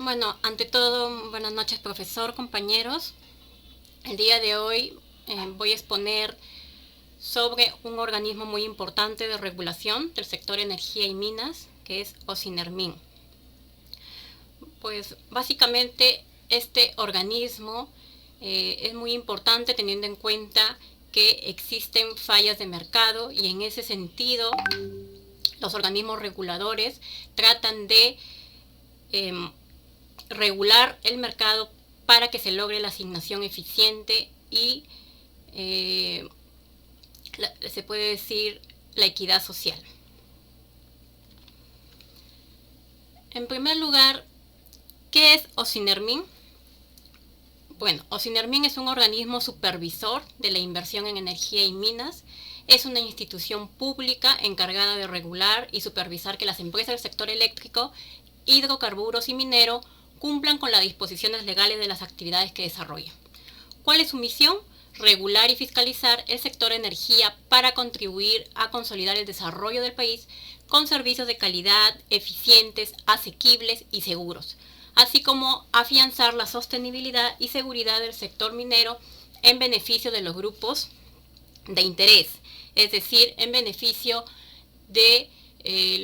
Bueno, ante todo, buenas noches, profesor, compañeros. El día de hoy voy a exponer sobre un organismo muy importante de regulación del sector energía y minas, que es OSINERMIN. Pues básicamente este organismo es muy importante teniendo en cuenta que existen fallas de mercado y en ese sentido los organismos reguladores tratan de regular el mercado para que se logre la asignación eficiente y se puede decir la equidad social. En primer lugar, ¿qué es OSINERMIN? Bueno, OSINERMIN es un organismo supervisor de la inversión en energía y minas. Es una institución pública encargada de regular y supervisar que las empresas del sector eléctrico, hidrocarburos y minero cumplan con las disposiciones legales de las actividades que desarrollan. ¿Cuál es su misión? Regular y fiscalizar el sector energía para contribuir a consolidar el desarrollo del país con servicios de calidad, eficientes, asequibles y seguros, así como afianzar la sostenibilidad y seguridad del sector minero en beneficio de los grupos de interés, es decir, en beneficio de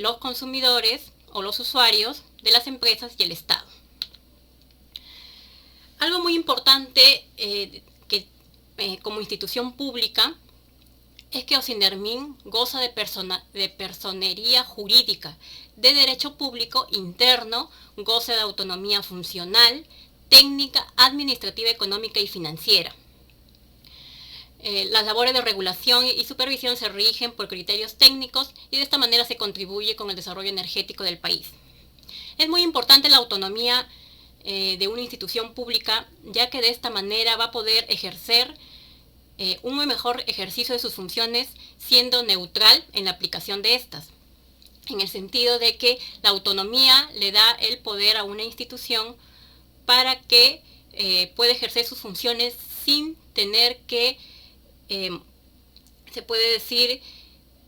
los consumidores o los usuarios de las empresas y el Estado. Algo muy importante que como institución pública es que OSINERMIN goza de personería jurídica, de derecho público interno, goza de autonomía funcional, técnica, administrativa, económica y financiera. Las labores de regulación y supervisión se rigen por criterios técnicos y de esta manera se contribuye con el desarrollo energético del país. Es muy importante la autonomía de una institución pública, ya que de esta manera va a poder ejercer un mejor ejercicio de sus funciones siendo neutral en la aplicación de estas, en el sentido de que la autonomía le da el poder a una institución para que pueda ejercer sus funciones sin tener que, se puede decir,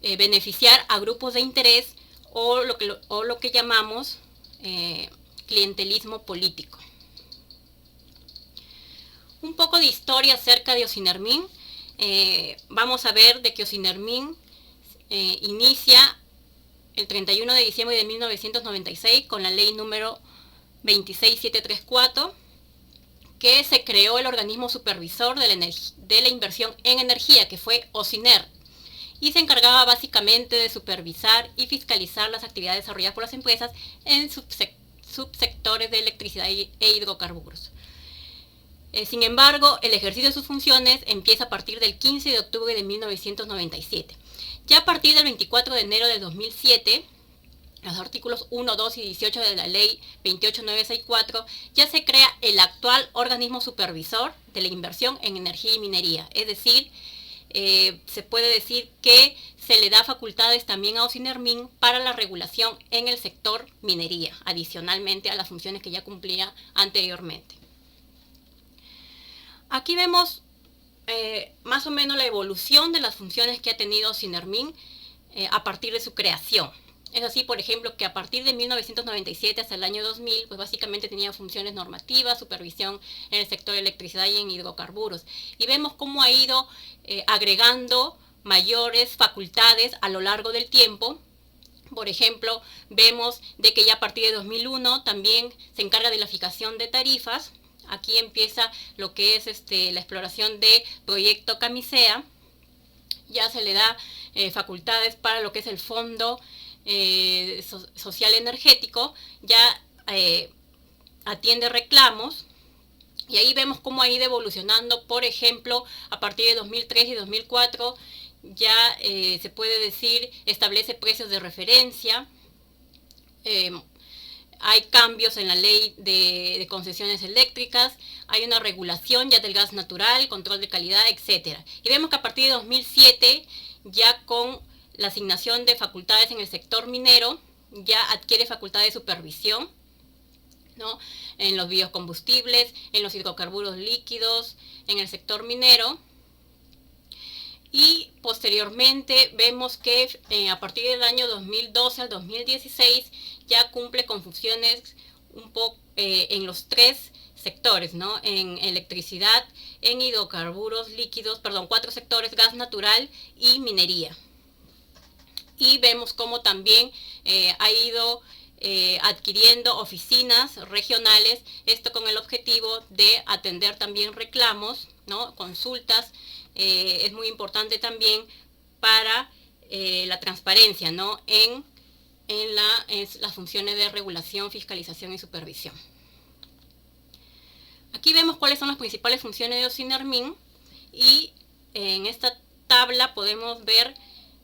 beneficiar a grupos de interés o lo que llamamos clientelismo político. Un poco de historia acerca de OSINERMIN. Vamos a ver de que OSINERMIN inicia el 31 de diciembre de 1996 con la ley número 26734, que se creó el organismo supervisor de la inversión en energía, que fue OSINER, y se encargaba básicamente de supervisar y fiscalizar las actividades desarrolladas por las empresas en subsectores de electricidad e hidrocarburos. Sin embargo, el ejercicio de sus funciones empieza a partir del 15 de octubre de 1997. Ya a partir del 24 de enero del 2007, los artículos 1, 2 y 18 de la ley 28964, ya se crea el actual organismo supervisor de la inversión en energía y minería. Es decir, se puede decir que se le da facultades también a OSINERMIN para la regulación en el sector minería, adicionalmente a las funciones que ya cumplía anteriormente. Aquí vemos más o menos la evolución de las funciones que ha tenido OSINERMIN a partir de su creación. Es así, por ejemplo, que a partir de 1997 hasta el año 2000, pues básicamente tenía funciones normativas, supervisión en el sector de electricidad y en hidrocarburos. Y vemos cómo ha ido agregando mayores facultades a lo largo del tiempo. Por ejemplo, vemos de que ya a partir de 2001 también se encarga de la fijación de tarifas. Aquí empieza lo que es la exploración de proyecto Camisea. Ya se le da facultades para lo que es el fondo social energético, ya atiende reclamos, y ahí vemos cómo ha ido evolucionando. Por ejemplo, a partir de 2003 y 2004 ya se puede decir establece precios de referencia. Hay cambios en la ley de concesiones eléctricas, hay una regulación ya del gas natural, control de calidad, etc. Y vemos que a partir de 2007, ya con la asignación de facultades en el sector minero, ya adquiere facultades de supervisión, ¿no?, en los biocombustibles, en los hidrocarburos líquidos, en el sector minero. Y posteriormente vemos que a partir del año 2012 al 2016 ya cumple con funciones un poco en los tres sectores, ¿no? En electricidad, en hidrocarburos líquidos, perdón, 4 sectores: gas natural y minería. Y vemos cómo también ha ido adquiriendo oficinas regionales, esto con el objetivo de atender también reclamos, ¿no? Consultas. Es muy importante también para la transparencia, ¿no? en las funciones de regulación, fiscalización y supervisión. Aquí vemos cuáles son las principales funciones de Ocinermin, y en esta tabla podemos ver,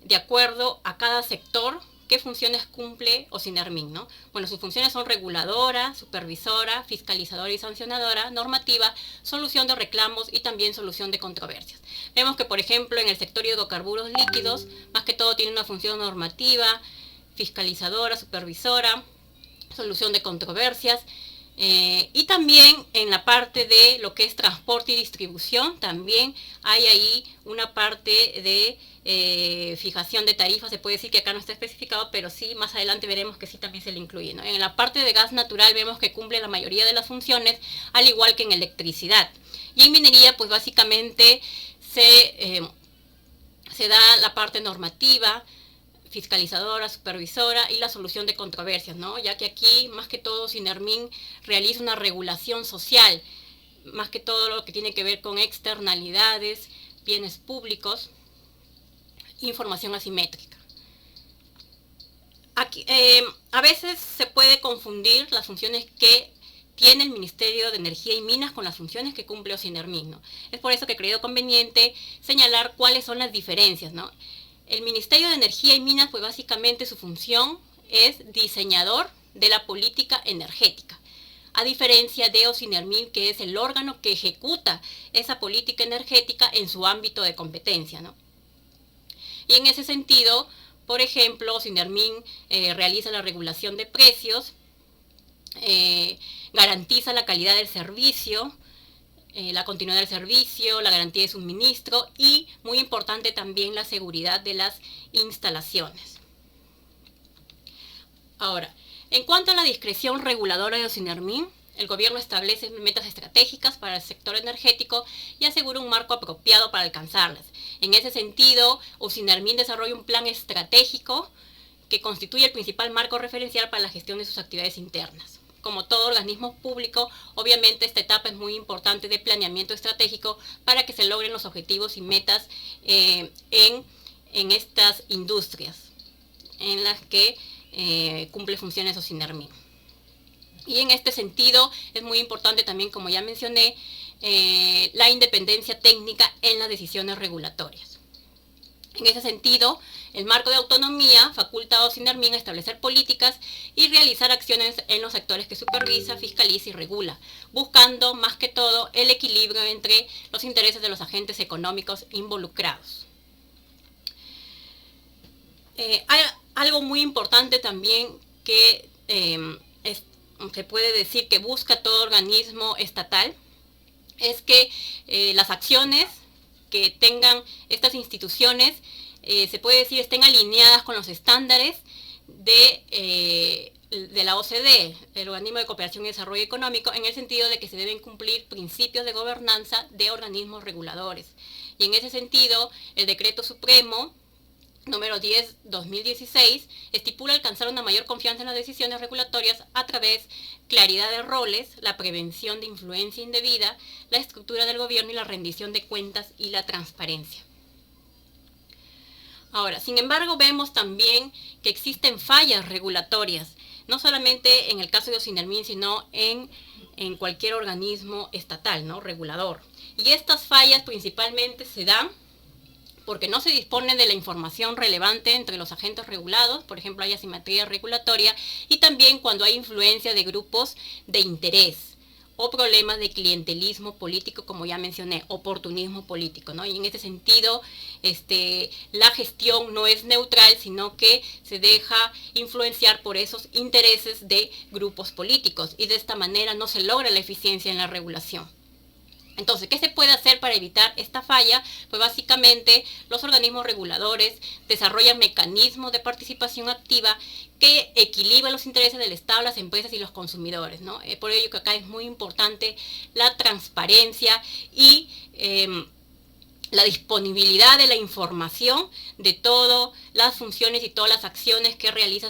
de acuerdo a cada sector, qué funciones cumple Ocinermin, ¿no? Bueno, sus funciones son reguladora, supervisora, fiscalizadora y sancionadora, normativa, solución de reclamos y también solución de controversias. Vemos que, por ejemplo, en el sector hidrocarburos líquidos, más que todo tiene una función normativa, fiscalizadora, supervisora, solución de controversias. Y también en la parte de lo que es transporte y distribución, también hay ahí una parte de fijación de tarifas. Se puede decir que acá no está especificado, pero sí, más adelante veremos que sí también se le incluye, ¿no? En la parte de gas natural vemos que cumple la mayoría de las funciones, al igual que en electricidad. Y en minería, pues básicamente se da la parte normativa, fiscalizadora, supervisora y la solución de controversias, ¿no? Ya que aquí, más que todo, Ocinermin realiza una regulación social, más que todo lo que tiene que ver con externalidades, bienes públicos, información asimétrica. Aquí, a veces se puede confundir las funciones que tiene el Ministerio de Energía y Minas con las funciones que cumple Ocinermin, ¿no? Es por eso que he creído conveniente señalar cuáles son las diferencias, ¿no? El Ministerio de Energía y Minas, pues básicamente su función es diseñador de la política energética, a diferencia de Ocinermin, que es el órgano que ejecuta esa política energética en su ámbito de competencia, ¿no? Y en ese sentido, por ejemplo, Ocinermin realiza la regulación de precios, garantiza la calidad del servicio, la continuidad del servicio, la garantía de suministro y, muy importante también, la seguridad de las instalaciones. Ahora, en cuanto a la discreción reguladora de Ocinermin, el gobierno establece metas estratégicas para el sector energético y asegura un marco apropiado para alcanzarlas. En ese sentido, Ocinermin desarrolla un plan estratégico que constituye el principal marco referencial para la gestión de sus actividades internas. Como todo organismo público, obviamente esta etapa es muy importante de planeamiento estratégico para que se logren los objetivos y metas en estas industrias en las que cumple funciones Ocinermin. Y en este sentido es muy importante también, como ya mencioné, la independencia técnica en las decisiones regulatorias. En ese sentido, el marco de autonomía faculta a Ocinermin a establecer políticas y realizar acciones en los sectores que supervisa, fiscaliza y regula, buscando más que todo el equilibrio entre los intereses de los agentes económicos involucrados. Hay algo muy importante también que se puede decir que busca todo organismo estatal, es que las acciones que tengan estas instituciones, se puede decir, estén alineadas con los estándares de la OCDE, el Organismo de Cooperación y Desarrollo Económico, en el sentido de que se deben cumplir principios de gobernanza de organismos reguladores. Y en ese sentido, el Decreto Supremo número 10/2016 estipula alcanzar una mayor confianza en las decisiones regulatorias a través de claridad de roles, la prevención de influencia indebida, la estructura del gobierno y la rendición de cuentas y la transparencia. Ahora, sin embargo, vemos también que existen fallas regulatorias, no solamente en el caso de Ocinermin, sino en cualquier organismo estatal, ¿no? Regulador. Y estas fallas principalmente se dan porque no se dispone de la información relevante entre los agentes regulados, por ejemplo, hay asimetría regulatoria, y también cuando hay influencia de grupos de interés o problemas de clientelismo político, como ya mencioné, oportunismo político, ¿no? Y en ese sentido, la gestión no es neutral, sino que se deja influenciar por esos intereses de grupos políticos, y de esta manera no se logra la eficiencia en la regulación. Entonces, ¿qué se puede hacer para evitar esta falla? Pues básicamente los organismos reguladores desarrollan mecanismos de participación activa que equilibran los intereses del Estado, las empresas y los consumidores, ¿no? Por ello que acá es muy importante la transparencia y la disponibilidad de la información de todas las funciones y todas las acciones que realiza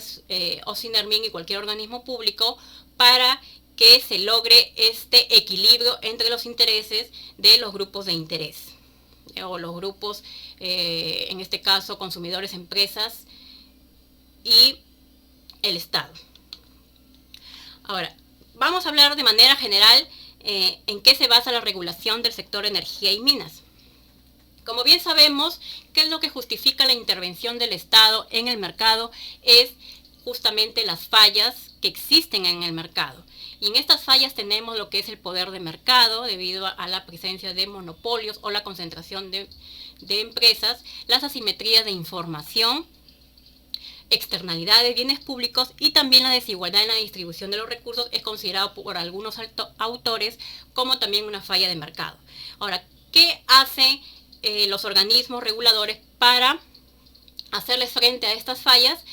OSINERMIN y cualquier organismo público para que se logre este equilibrio entre los intereses de los grupos de interés o los grupos, en este caso consumidores, empresas y el Estado. Ahora, vamos a hablar de manera general en qué se basa la regulación del sector energía y minas. Como bien sabemos, ¿qué es lo que justifica la intervención del Estado en el mercado? Es justamente las fallas que existen en el mercado. Y en estas fallas tenemos lo que es el poder de mercado, debido a la presencia de monopolios o la concentración de empresas, las asimetrías de información, externalidades, bienes públicos y también la desigualdad en la distribución de los recursos es considerado por algunos autores como también una falla de mercado. Ahora, ¿qué hacen los organismos reguladores para hacerles frente a estas fallas?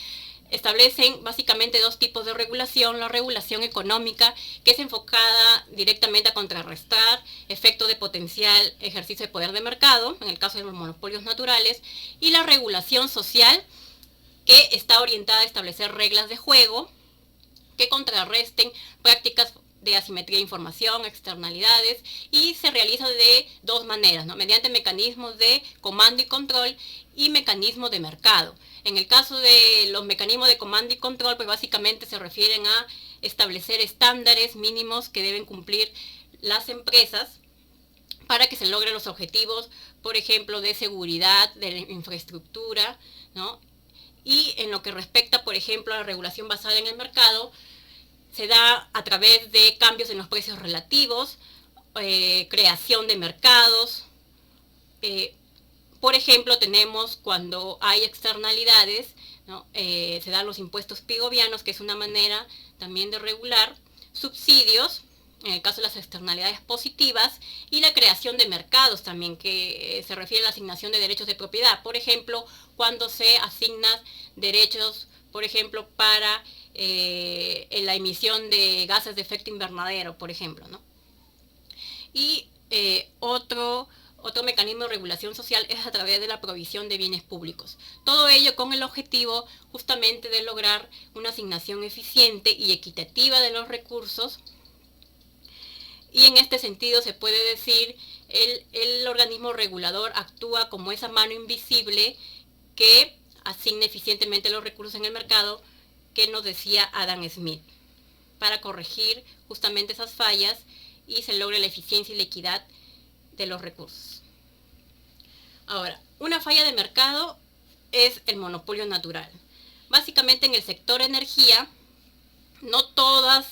Establecen básicamente dos tipos de regulación: la regulación económica, que es enfocada directamente a contrarrestar efectos de potencial ejercicio de poder de mercado, en el caso de los monopolios naturales, y la regulación social, que está orientada a establecer reglas de juego que contrarresten prácticas de asimetría de información, externalidades, y se realiza de dos maneras, ¿no? Mediante mecanismos de comando y control y mecanismos de mercado. En el caso de los mecanismos de comando y control, pues básicamente se refieren a establecer estándares mínimos que deben cumplir las empresas para que se logren los objetivos, por ejemplo, de seguridad, de la infraestructura, ¿no? Y en lo que respecta, por ejemplo, a la regulación basada en el mercado, se da a través de cambios en los precios relativos, creación de mercados. Por ejemplo, tenemos cuando hay externalidades, ¿no? Se dan los impuestos pigovianos, que es una manera también de regular, subsidios, en el caso de las externalidades positivas, y la creación de mercados también, que se refiere a la asignación de derechos de propiedad. Por ejemplo, cuando se asignan derechos, por ejemplo, para la emisión de gases de efecto invernadero, por ejemplo, ¿no? Y otro mecanismo de regulación social es a través de la provisión de bienes públicos. Todo ello con el objetivo justamente de lograr una asignación eficiente y equitativa de los recursos. Y en este sentido se puede decir el organismo regulador actúa como esa mano invisible que asigna eficientemente los recursos en el mercado, que nos decía Adam Smith, para corregir justamente esas fallas y se logre la eficiencia y la equidad de los recursos. Ahora, una falla de mercado es el monopolio natural. Básicamente en el sector energía, no todas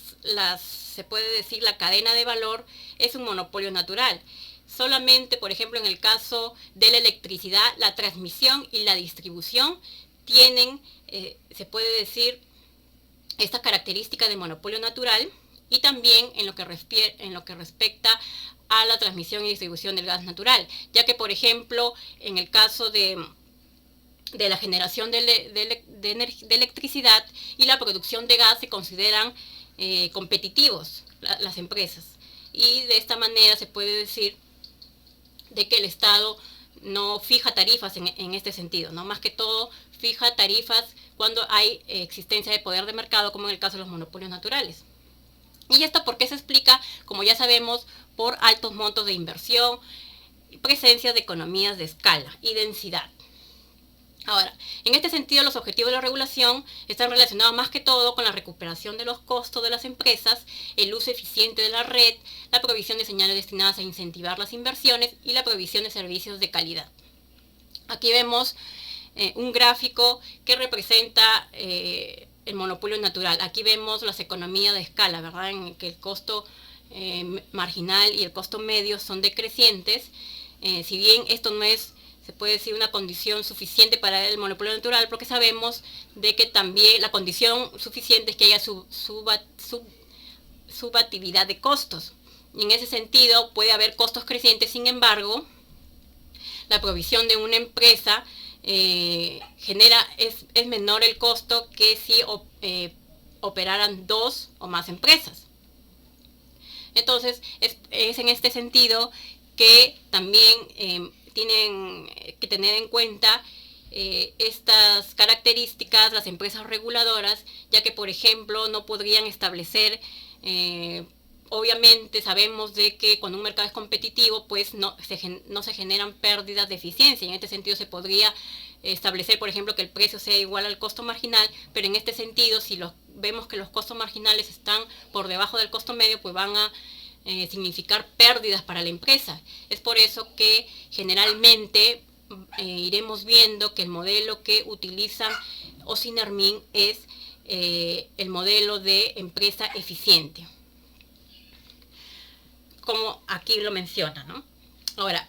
se puede decir, la cadena de valor es un monopolio natural. Solamente, por ejemplo, en el caso de la electricidad, la transmisión y la distribución tienen, se puede decir, esta característica de monopolio natural, y también en lo que respecta a la transmisión y distribución del gas natural, ya que, por ejemplo, en el caso de la generación de electricidad y la producción de gas se consideran competitivos las empresas, y de esta manera se puede decir de que el Estado no fija tarifas en este sentido, ¿no? Más que todo fija tarifas cuando hay existencia de poder de mercado, como en el caso de los monopolios naturales. ¿Y esto por qué se explica? Como ya sabemos, por altos montos de inversión, presencia de economías de escala y densidad. Ahora, en este sentido, los objetivos de la regulación están relacionados más que todo con la recuperación de los costos de las empresas, el uso eficiente de la red, la provisión de señales destinadas a incentivar las inversiones y la provisión de servicios de calidad. Aquí vemos un gráfico que representa el monopolio natural. Aquí vemos las economías de escala, ¿verdad? En que el costo marginal y el costo medio son decrecientes. Si bien esto no es, se puede decir, una condición suficiente para el monopolio natural, porque sabemos de que también la condición suficiente es que haya subatividad de costos. Y en ese sentido puede haber costos crecientes. Sin embargo, la provisión de una empresa es menor el costo que si operaran 2 o más empresas. Entonces, es en este sentido que también tienen que tener en cuenta estas características las empresas reguladoras, ya que, por ejemplo, no podrían establecer, obviamente sabemos de que cuando un mercado es competitivo, pues no se generan pérdidas de eficiencia. En este sentido se podría establecer, por ejemplo, que el precio sea igual al costo marginal, pero en este sentido, si vemos que los costos marginales están por debajo del costo medio, pues van a significar pérdidas para la empresa. Es por eso que generalmente iremos viendo que el modelo que utilizan Osinermin es el modelo de empresa eficiente, como aquí lo menciona, ¿no? Ahora,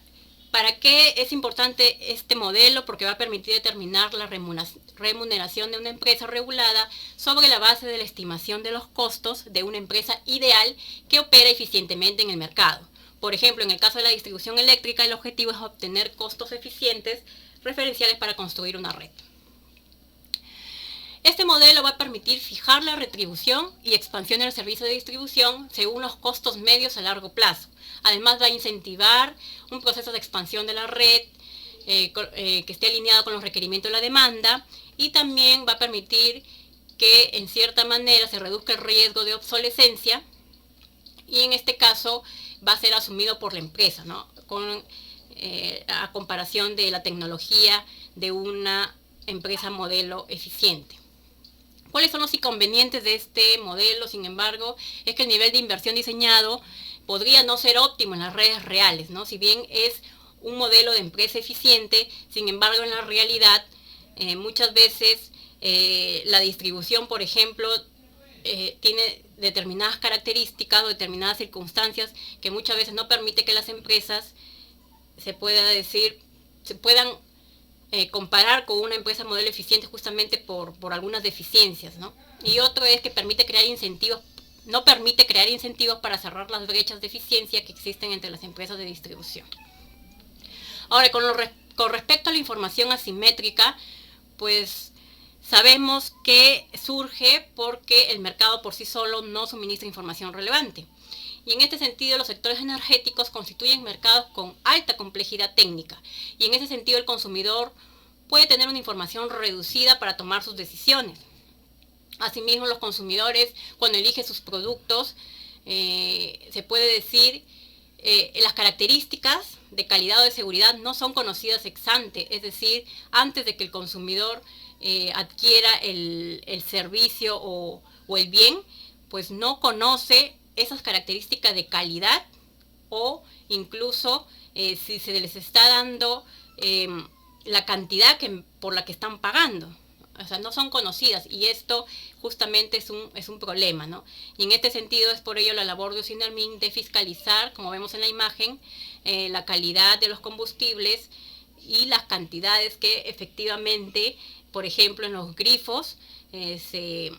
¿para qué es importante este modelo? Porque va a permitir determinar la remuneración de una empresa regulada sobre la base de la estimación de los costos de una empresa ideal que opera eficientemente en el mercado. Por ejemplo, en el caso de la distribución eléctrica, el objetivo es obtener costos eficientes referenciales para construir una red. Este modelo va a permitir fijar la retribución y expansión del servicio de distribución según los costos medios a largo plazo. Además, va a incentivar un proceso de expansión de la red que esté alineado con los requerimientos de la demanda, y también va a permitir que en cierta manera se reduzca el riesgo de obsolescencia, y en este caso va a ser asumido por la empresa, ¿no? A comparación de la tecnología de una empresa modelo eficiente. ¿Cuáles son los inconvenientes de este modelo? Sin embargo, es que el nivel de inversión diseñado podría no ser óptimo en las redes reales, ¿no? Si bien es un modelo de empresa eficiente, sin embargo, en la realidad, muchas veces la distribución, por ejemplo, tiene determinadas características o determinadas circunstancias que muchas veces no permite que las empresas se puedan comparar con una empresa modelo eficiente, justamente por algunas deficiencias, ¿no? Y otro es que no permite crear incentivos para cerrar las brechas de eficiencia que existen entre las empresas de distribución. Ahora, con respecto a la información asimétrica, pues sabemos que surge porque el mercado por sí solo no suministra información relevante. Y en este sentido, los sectores energéticos constituyen mercados con alta complejidad técnica. Y en ese sentido, el consumidor puede tener una información reducida para tomar sus decisiones. Asimismo, los consumidores, cuando eligen sus productos, se puede decir, las características de calidad o de seguridad no son conocidas ex ante, es decir, antes de que el consumidor adquiera el servicio o el bien, pues no conoce esas características de calidad, o incluso si se les está dando la cantidad por la que están pagando. O sea, no son conocidas, y esto justamente es un problema, ¿no? Y en este sentido es por ello la labor de Osinermin de fiscalizar, como vemos en la imagen, la calidad de los combustibles y las cantidades que efectivamente, por ejemplo, en los grifos se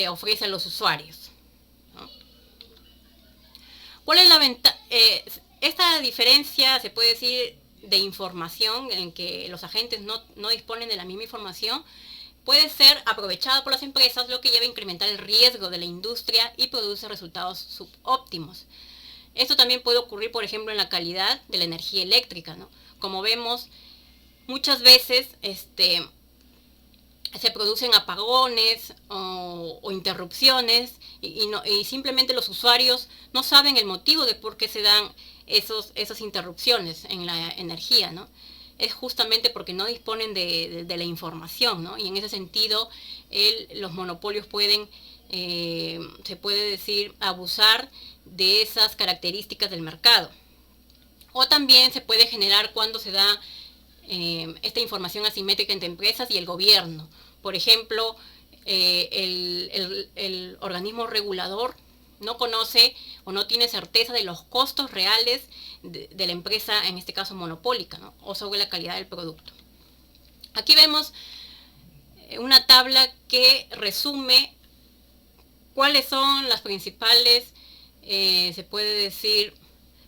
ofrecen a los usuarios, ¿no? ¿Cuál es la ventaja? Esta diferencia, se puede decir, de información, en que los agentes no disponen de la misma información, puede ser aprovechada por las empresas, lo que lleva a incrementar el riesgo de la industria y produce resultados subóptimos. Esto también puede ocurrir, por ejemplo, en la calidad de la energía eléctrica, ¿no? Como vemos, muchas veces se producen apagones o interrupciones y simplemente los usuarios no saben el motivo de por qué se dan esas interrupciones en la energía, ¿no? Es justamente porque no disponen de la información, ¿no? Y en ese sentido los monopolios pueden, se puede decir, abusar de esas características del mercado. O también se puede generar cuando se da esta información asimétrica entre empresas y el gobierno. Por ejemplo, el organismo regulador no conoce o no tiene certeza de los costos reales de la empresa, en este caso monopólica, ¿no? O sobre la calidad del producto. Aquí vemos una tabla que resume cuáles son las principales se puede decir,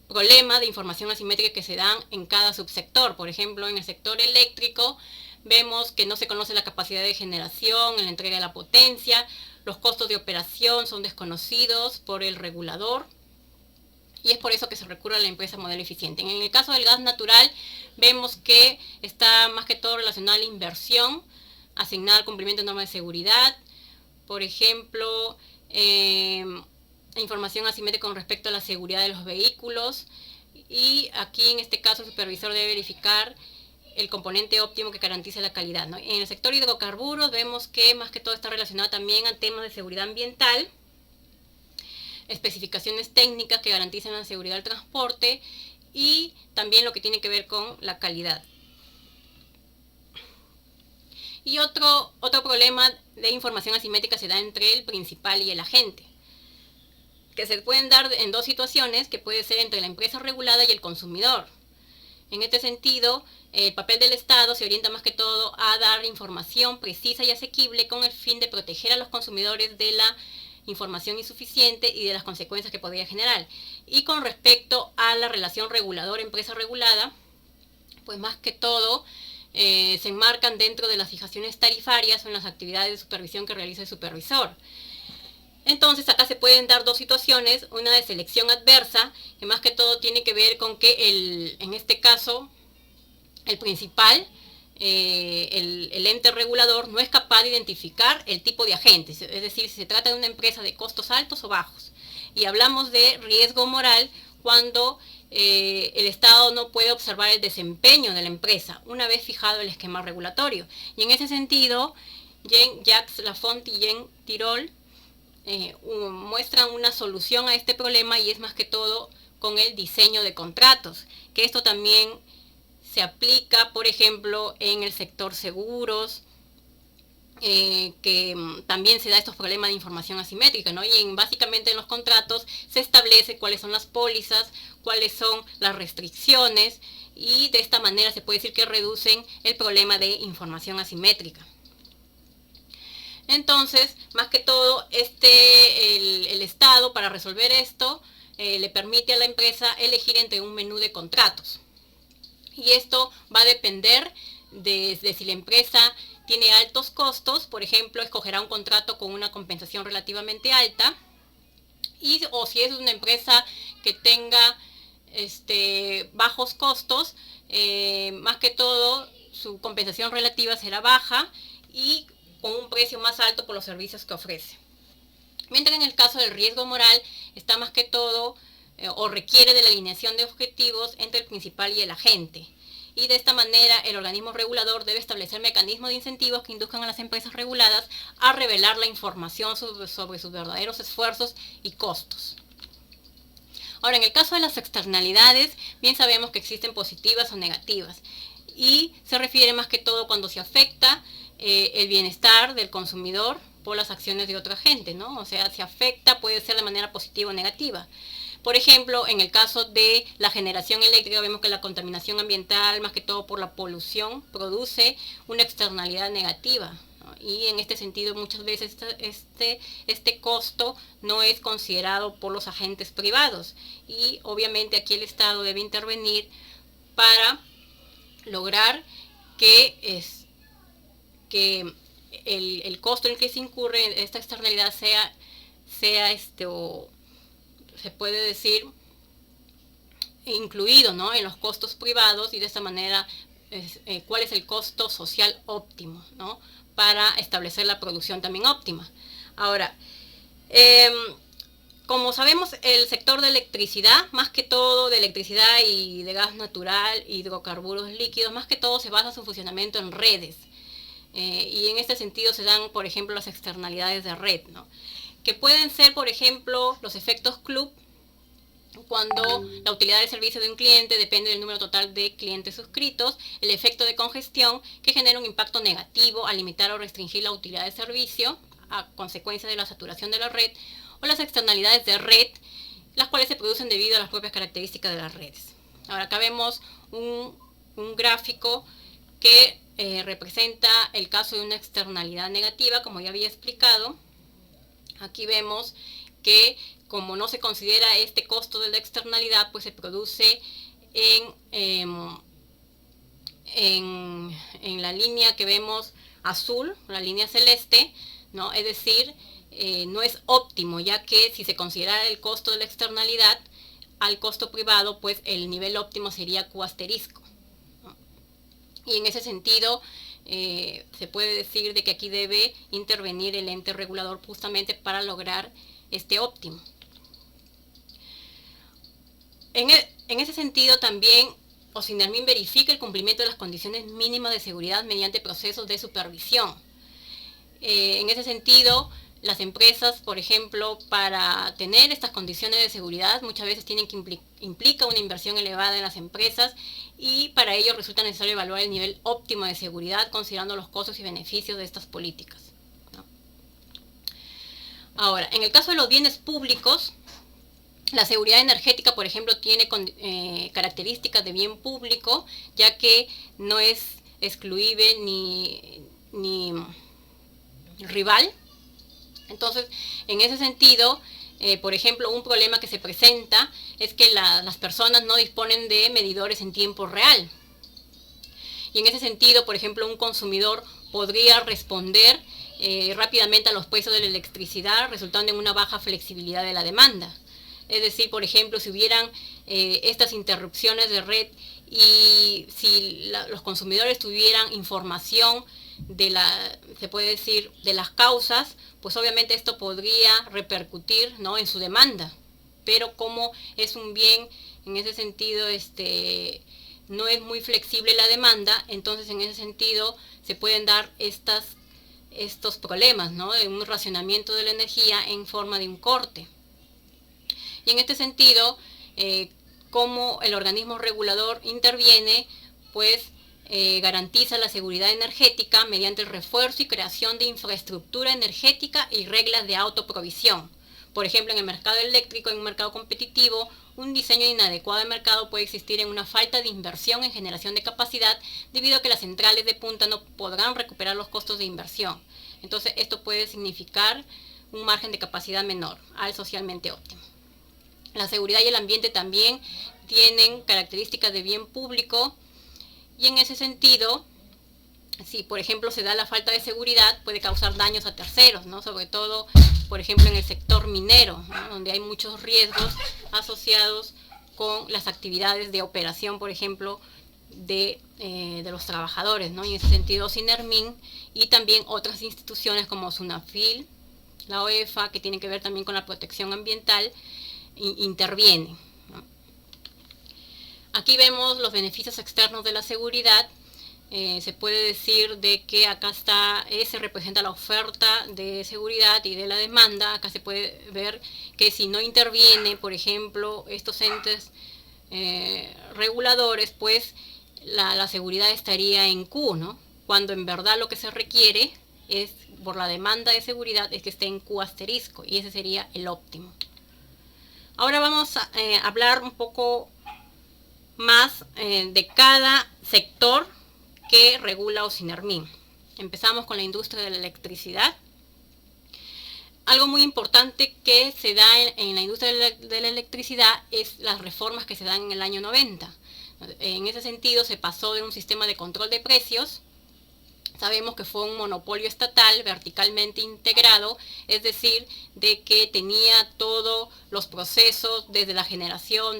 problemas de información asimétrica que se dan en cada subsector. Por ejemplo, en el sector eléctrico vemos que no se conoce la capacidad de generación, en la entrega de la potencia, los costos de operación son desconocidos por el regulador y es por eso que se recurre a la empresa modelo eficiente. En el caso del gas natural vemos que está más que todo relacionado a la inversión asignada al cumplimiento de normas de seguridad, por ejemplo, información asimétrica con respecto a la seguridad de los vehículos, y aquí en este caso el supervisor debe verificar el componente óptimo que garantice la calidad, ¿no? En el sector hidrocarburos vemos que más que todo está relacionado también a temas de seguridad ambiental, especificaciones técnicas que garanticen la seguridad del transporte y también lo que tiene que ver con la calidad. Y otro problema de información asimétrica se da entre el principal y el agente, que se pueden dar en dos situaciones, que puede ser entre la empresa regulada y el consumidor. En este sentido, el papel del Estado se orienta más que todo a dar información precisa y asequible con el fin de proteger a los consumidores de la información insuficiente y de las consecuencias que podría generar. Y con respecto a la relación regulador-empresa regulada, pues más que todo se enmarcan dentro de las fijaciones tarifarias o en las actividades de supervisión que realiza el supervisor. Entonces acá se pueden dar dos situaciones, una de selección adversa, que más que todo tiene que ver con que en este caso el principal, el ente regulador, no es capaz de identificar el tipo de agentes, es decir, si se trata de una empresa de costos altos o bajos. Y hablamos de riesgo moral cuando el Estado no puede observar el desempeño de la empresa una vez fijado el esquema regulatorio. Y en ese sentido, Jacques Lafont y Jean Tirole muestran una solución a este problema, y es más que todo con el diseño de contratos, que esto también se aplica, por ejemplo, en el sector seguros, que también se da estos problemas de información asimétrica, ¿no? Y básicamente en los contratos se establece cuáles son las pólizas, cuáles son las restricciones, y de esta manera se puede decir que reducen el problema de información asimétrica. Entonces, más que todo, el Estado, para resolver esto, le permite a la empresa elegir entre un menú de contratos. Y esto va a depender de si la empresa tiene altos costos. Por ejemplo, escogerá un contrato con una compensación relativamente alta, o si es una empresa que tenga bajos costos, más que todo su compensación relativa será baja y con un precio más alto por los servicios que ofrece. Mientras en el caso del riesgo moral está más que todo o requiere de la alineación de objetivos entre el principal y el agente. Y de esta manera el organismo regulador debe establecer mecanismos de incentivos que induzcan a las empresas reguladas a revelar la información sobre sus verdaderos esfuerzos y costos. Ahora, en el caso de las externalidades, bien sabemos que existen positivas o negativas, y se refiere más que todo cuando se afecta el bienestar del consumidor por las acciones de otro agente, ¿no? O sea, se afecta, puede ser de manera positiva o negativa. Por ejemplo, en el caso de la generación eléctrica, vemos que la contaminación ambiental, más que todo por la polución, produce una externalidad negativa, ¿no? Y en este sentido, muchas veces este costo no es considerado por los agentes privados. Y obviamente aquí el Estado debe intervenir para lograr que el costo en el que se incurre esta externalidad sea o se puede decir incluido, ¿no?, en los costos privados, y de esta manera cuál es el costo social óptimo, ¿no?, para establecer la producción también óptima. Ahora, como sabemos, el sector de electricidad, más que todo de electricidad y de gas natural, hidrocarburos líquidos, más que todo se basa su funcionamiento en redes. Y en este sentido se dan, por ejemplo, las externalidades de red, ¿no?, que pueden ser, por ejemplo, los efectos club, cuando la utilidad del servicio de un cliente depende del número total de clientes suscritos, el efecto de congestión, que genera un impacto negativo al limitar o restringir la utilidad del servicio a consecuencia de la saturación de la red, o las externalidades de red, las cuales se producen debido a las propias características de las redes. Ahora acá vemos un gráfico que representa el caso de una externalidad negativa, como ya había explicado. Aquí vemos que como no se considera este costo de la externalidad, pues se produce en la línea que vemos azul, la línea celeste, ¿no? Es decir, no es óptimo, ya que si se considera el costo de la externalidad al costo privado, pues el nivel óptimo sería Q asterisco, ¿no? Y en ese sentido, se puede decir de que aquí debe intervenir el ente regulador justamente para lograr este óptimo. En ese sentido también OSINERMIN verifica el cumplimiento de las condiciones mínimas de seguridad mediante procesos de supervisión. En ese sentido, las empresas, por ejemplo, para tener estas condiciones de seguridad, muchas veces tienen que implica una inversión elevada en las empresas, y para ello resulta necesario evaluar el nivel óptimo de seguridad considerando los costos y beneficios de estas políticas, ¿no? Ahora, en el caso de los bienes públicos, la seguridad energética, por ejemplo, tiene características de bien público, ya que no es excluible ni rival. Entonces, en ese sentido, por ejemplo, un problema que se presenta es que las personas no disponen de medidores en tiempo real. Y en ese sentido, por ejemplo, un consumidor podría responder rápidamente a los precios de la electricidad, resultando en una baja flexibilidad de la demanda. Es decir, por ejemplo, si hubieran estas interrupciones de red y si los consumidores tuvieran información se puede decir, de las causas, pues obviamente esto podría repercutir, ¿no?, en su demanda. Pero como es un bien, en ese sentido, no es muy flexible la demanda, entonces en ese sentido se pueden dar estos problemas, ¿no?, de un racionamiento de la energía en forma de un corte. Y en este sentido, cómo el organismo regulador interviene, pues garantiza la seguridad energética mediante el refuerzo y creación de infraestructura energética y reglas de autoprovisión. Por ejemplo, en el mercado eléctrico, en un mercado competitivo, un diseño inadecuado de mercado puede existir en una falta de inversión en generación de capacidad, debido a que las centrales de punta no podrán recuperar los costos de inversión. Entonces, esto puede significar un margen de capacidad menor al socialmente óptimo. La seguridad y el ambiente también tienen características de bien público, y en ese sentido, si por ejemplo se da la falta de seguridad, puede causar daños a terceros, ¿no?, sobre todo, por ejemplo, en el sector minero, ¿no?, donde hay muchos riesgos asociados con las actividades de operación, por ejemplo, de los trabajadores, ¿no? Y en ese sentido, OSINERMIN y también otras instituciones como SUNAFIL, la OEFA, que tienen que ver también con la protección ambiental, interviene, ¿no? Aquí vemos los beneficios externos de la seguridad. Se puede decir de que acá está, S representa la oferta de seguridad y de la demanda. Acá se puede ver que si no interviene, por ejemplo, estos entes reguladores, pues la seguridad estaría en Q, ¿no?, cuando en verdad lo que se requiere es, por la demanda de seguridad, es que esté en Q asterisco, y ese sería el óptimo. Ahora vamos a hablar un poco más de cada sector que regula OSINERMIN. Empezamos con la industria de la electricidad. Algo muy importante que se da en la industria de la electricidad es las reformas que se dan en el año 90. En ese sentido, se pasó de un sistema de control de precios. Sabemos que fue un monopolio estatal verticalmente integrado, es decir, de que tenía todos los procesos desde la generación,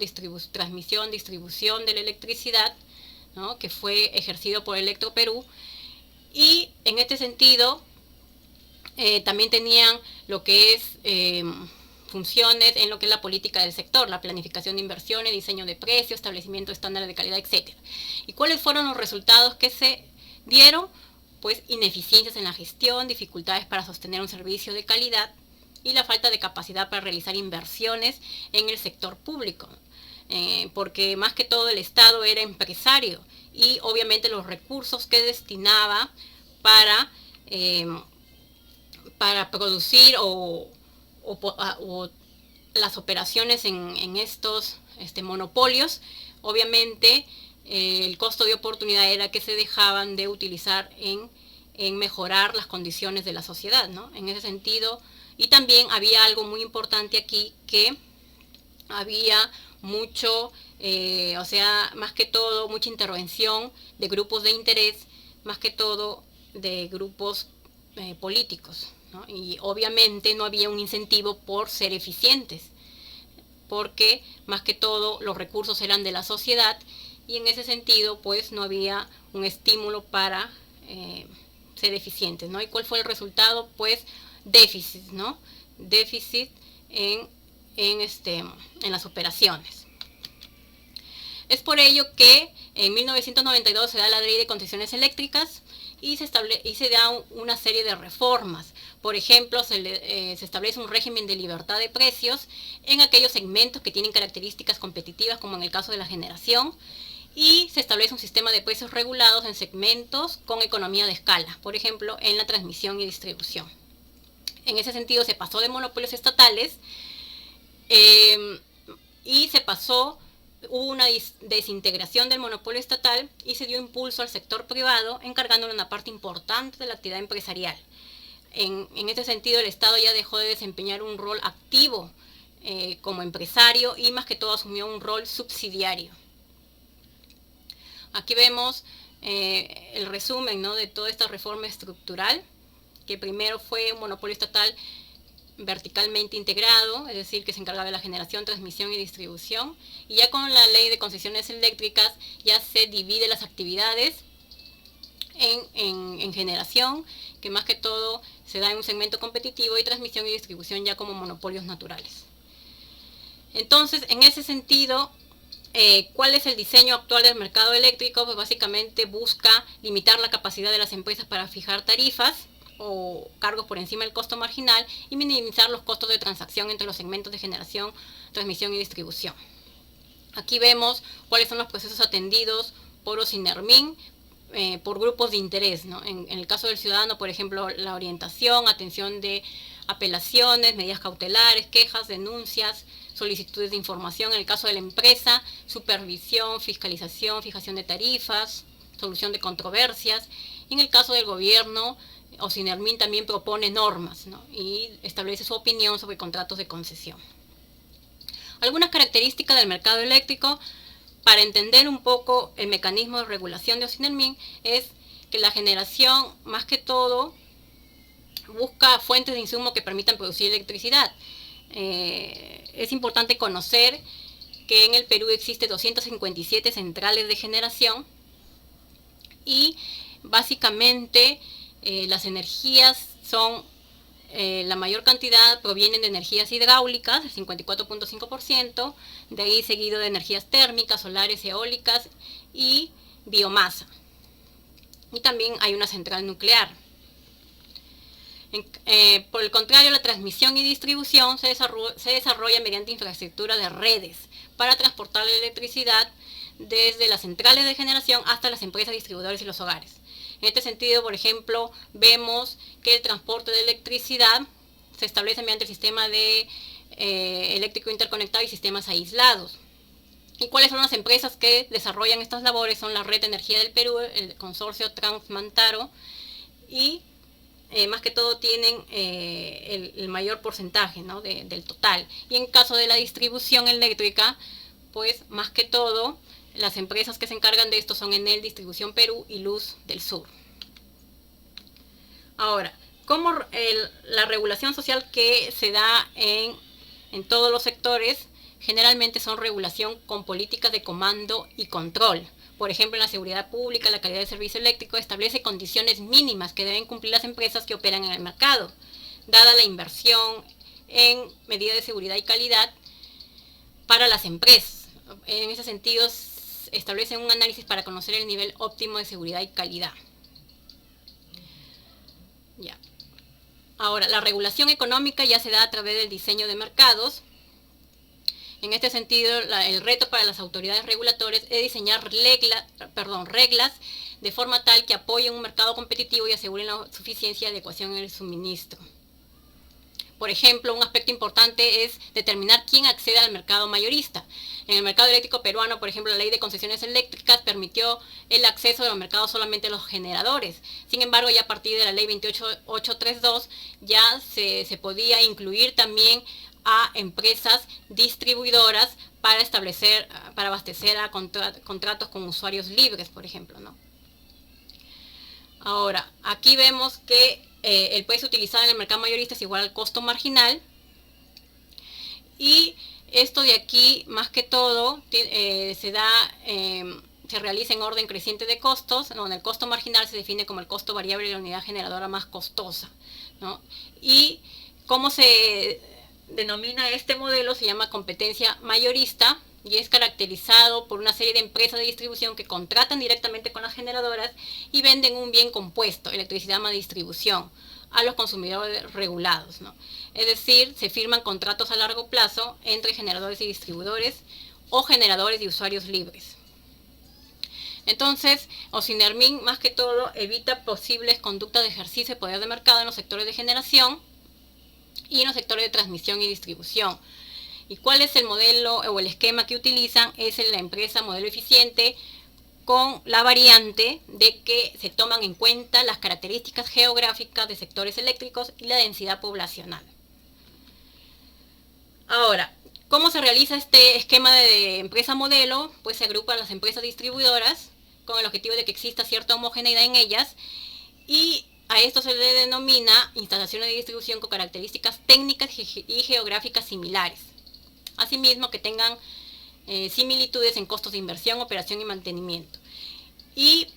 transmisión, distribución de la electricidad, ¿no?, que fue ejercido por Electroperú. Y en este sentido, también tenían lo que es funciones en lo que es la política del sector, la planificación de inversiones, diseño de precios, establecimiento de estándares de calidad, etc. ¿Y cuáles fueron los resultados que se dieron? Pues ineficiencias en la gestión, dificultades para sostener un servicio de calidad y la falta de capacidad para realizar inversiones en el sector público, porque más que todo el Estado era empresario y obviamente los recursos que destinaba para producir o las operaciones en estos monopolios, obviamente el costo de oportunidad era que se dejaban de utilizar en mejorar las condiciones de la sociedad, ¿no? En ese sentido, Y también había algo muy importante aquí, que había mucho, o sea, más que todo, mucha intervención de grupos de interés, más que todo de grupos políticos, ¿no? Y obviamente no había un incentivo por ser eficientes, porque más que todo los recursos eran de la sociedad, y en ese sentido pues no había un estímulo para ser eficientes, ¿no? ¿Y cuál fue el resultado? Pues déficit, ¿no? Déficit en las operaciones. Es por ello que en 1992 se da la Ley de Concesiones Eléctricas y se da una serie de reformas. Por ejemplo, se establece un régimen de libertad de precios en aquellos segmentos que tienen características competitivas, como en el caso de la generación, y se establece un sistema de precios regulados en segmentos con economía de escala, por ejemplo, en la transmisión y distribución. En ese sentido se pasó de monopolios estatales y hubo una desintegración del monopolio estatal y se dio impulso al sector privado, encargándole una parte importante de la actividad empresarial. En este sentido, el Estado ya dejó de desempeñar un rol activo como empresario y más que todo asumió un rol subsidiario. Aquí vemos el resumen, ¿no?, de toda esta reforma estructural, que primero fue un monopolio estatal verticalmente integrado, es decir, que se encargaba de la generación, transmisión y distribución, y ya con la Ley de Concesiones Eléctricas ya se divide las actividades en generación, que más que todo se da en un segmento competitivo, y transmisión y distribución ya como monopolios naturales. Entonces, en ese sentido, ¿cuál es el diseño actual del mercado eléctrico? Pues básicamente busca limitar la capacidad de las empresas para fijar tarifas o cargos por encima del costo marginal y minimizar los costos de transacción entre los segmentos de generación, transmisión y distribución. Aquí vemos cuáles son los procesos atendidos por OSINERMIN por grupos de interés, ¿no? En el caso del ciudadano, por ejemplo, la orientación, atención de apelaciones, medidas cautelares, quejas, denuncias, solicitudes de información. En el caso de la empresa, supervisión, fiscalización, fijación de tarifas, solución de controversias. Y en el caso del gobierno, OSINERMIN también propone normas, ¿no?, y establece su opinión sobre contratos de concesión. Algunas características del mercado eléctrico, para entender un poco el mecanismo de regulación de OSINERMIN, es que la generación, más que todo, busca fuentes de insumo que permitan producir electricidad. Es importante conocer que en el Perú existe 257 centrales de generación y básicamente las energías son, la mayor cantidad provienen de energías hidráulicas, el 54.5%, de ahí seguido de energías térmicas, solares, eólicas y biomasa. Y también hay una central nuclear. Por el contrario, la transmisión y distribución se desarrolla mediante infraestructura de redes para transportar la electricidad desde las centrales de generación hasta las empresas distribuidoras y los hogares. En este sentido, por ejemplo, vemos que el transporte de electricidad se establece mediante el sistema de eléctrico interconectado y sistemas aislados. ¿Y cuáles son las empresas que desarrollan estas labores? Son la Red de Energía del Perú, el consorcio Transmantaro, y más que todo tienen el mayor porcentaje, ¿no?, del total. Y en caso de la distribución eléctrica, pues más que todo las empresas que se encargan de esto son Enel Distribución Perú y Luz del Sur. Ahora, ¿cómo la regulación social que se da en todos los sectores generalmente son regulación con políticas de comando y control? Por ejemplo, en la seguridad pública, la calidad del servicio eléctrico establece condiciones mínimas que deben cumplir las empresas que operan en el mercado, dada la inversión en medidas de seguridad y calidad para las empresas. En ese sentido, establecen un análisis para conocer el nivel óptimo de seguridad y calidad. Ya. Ahora, la regulación económica ya se da a través del diseño de mercados. En este sentido, el reto para las autoridades regulatorias es diseñar reglas de forma tal que apoyen un mercado competitivo y aseguren la suficiencia y adecuación en el suministro. Por ejemplo, un aspecto importante es determinar quién accede al mercado mayorista. En el mercado eléctrico peruano, por ejemplo, la ley de concesiones eléctricas permitió el acceso a los mercados solamente a los generadores. Sin embargo, ya a partir de la ley 28832 ya se podía incluir también a empresas distribuidoras para abastecer a contratos con usuarios libres, por ejemplo, ¿no? Ahora, aquí vemos que el precio utilizado en el mercado mayorista es igual al costo marginal, y esto de aquí, más que todo, se realiza en orden creciente de costos, donde el costo marginal se define como el costo variable de la unidad generadora más costosa, ¿no? Y cómo se denomina este modelo, se llama competencia mayorista, y es caracterizado por una serie de empresas de distribución que contratan directamente con las generadoras y venden un bien compuesto, electricidad más distribución, a los consumidores regulados, ¿no? Es decir, se firman contratos a largo plazo entre generadores y distribuidores o generadores y usuarios libres. Entonces, Ocinermin, más que todo, evita posibles conductas de ejercicio de poder de mercado en los sectores de generación y en los sectores de transmisión y distribución. ¿Y cuál es el modelo o el esquema que utilizan? Es la empresa modelo eficiente, con la variante de que se toman en cuenta las características geográficas de sectores eléctricos y la densidad poblacional. Ahora, ¿cómo se realiza este esquema de empresa modelo? Pues se agrupan las empresas distribuidoras con el objetivo de que exista cierta homogeneidad en ellas, y a esto se le denomina instalaciones de distribución con características técnicas y geográficas similares. Asimismo, que tengan similitudes en costos de inversión, operación y mantenimiento. Y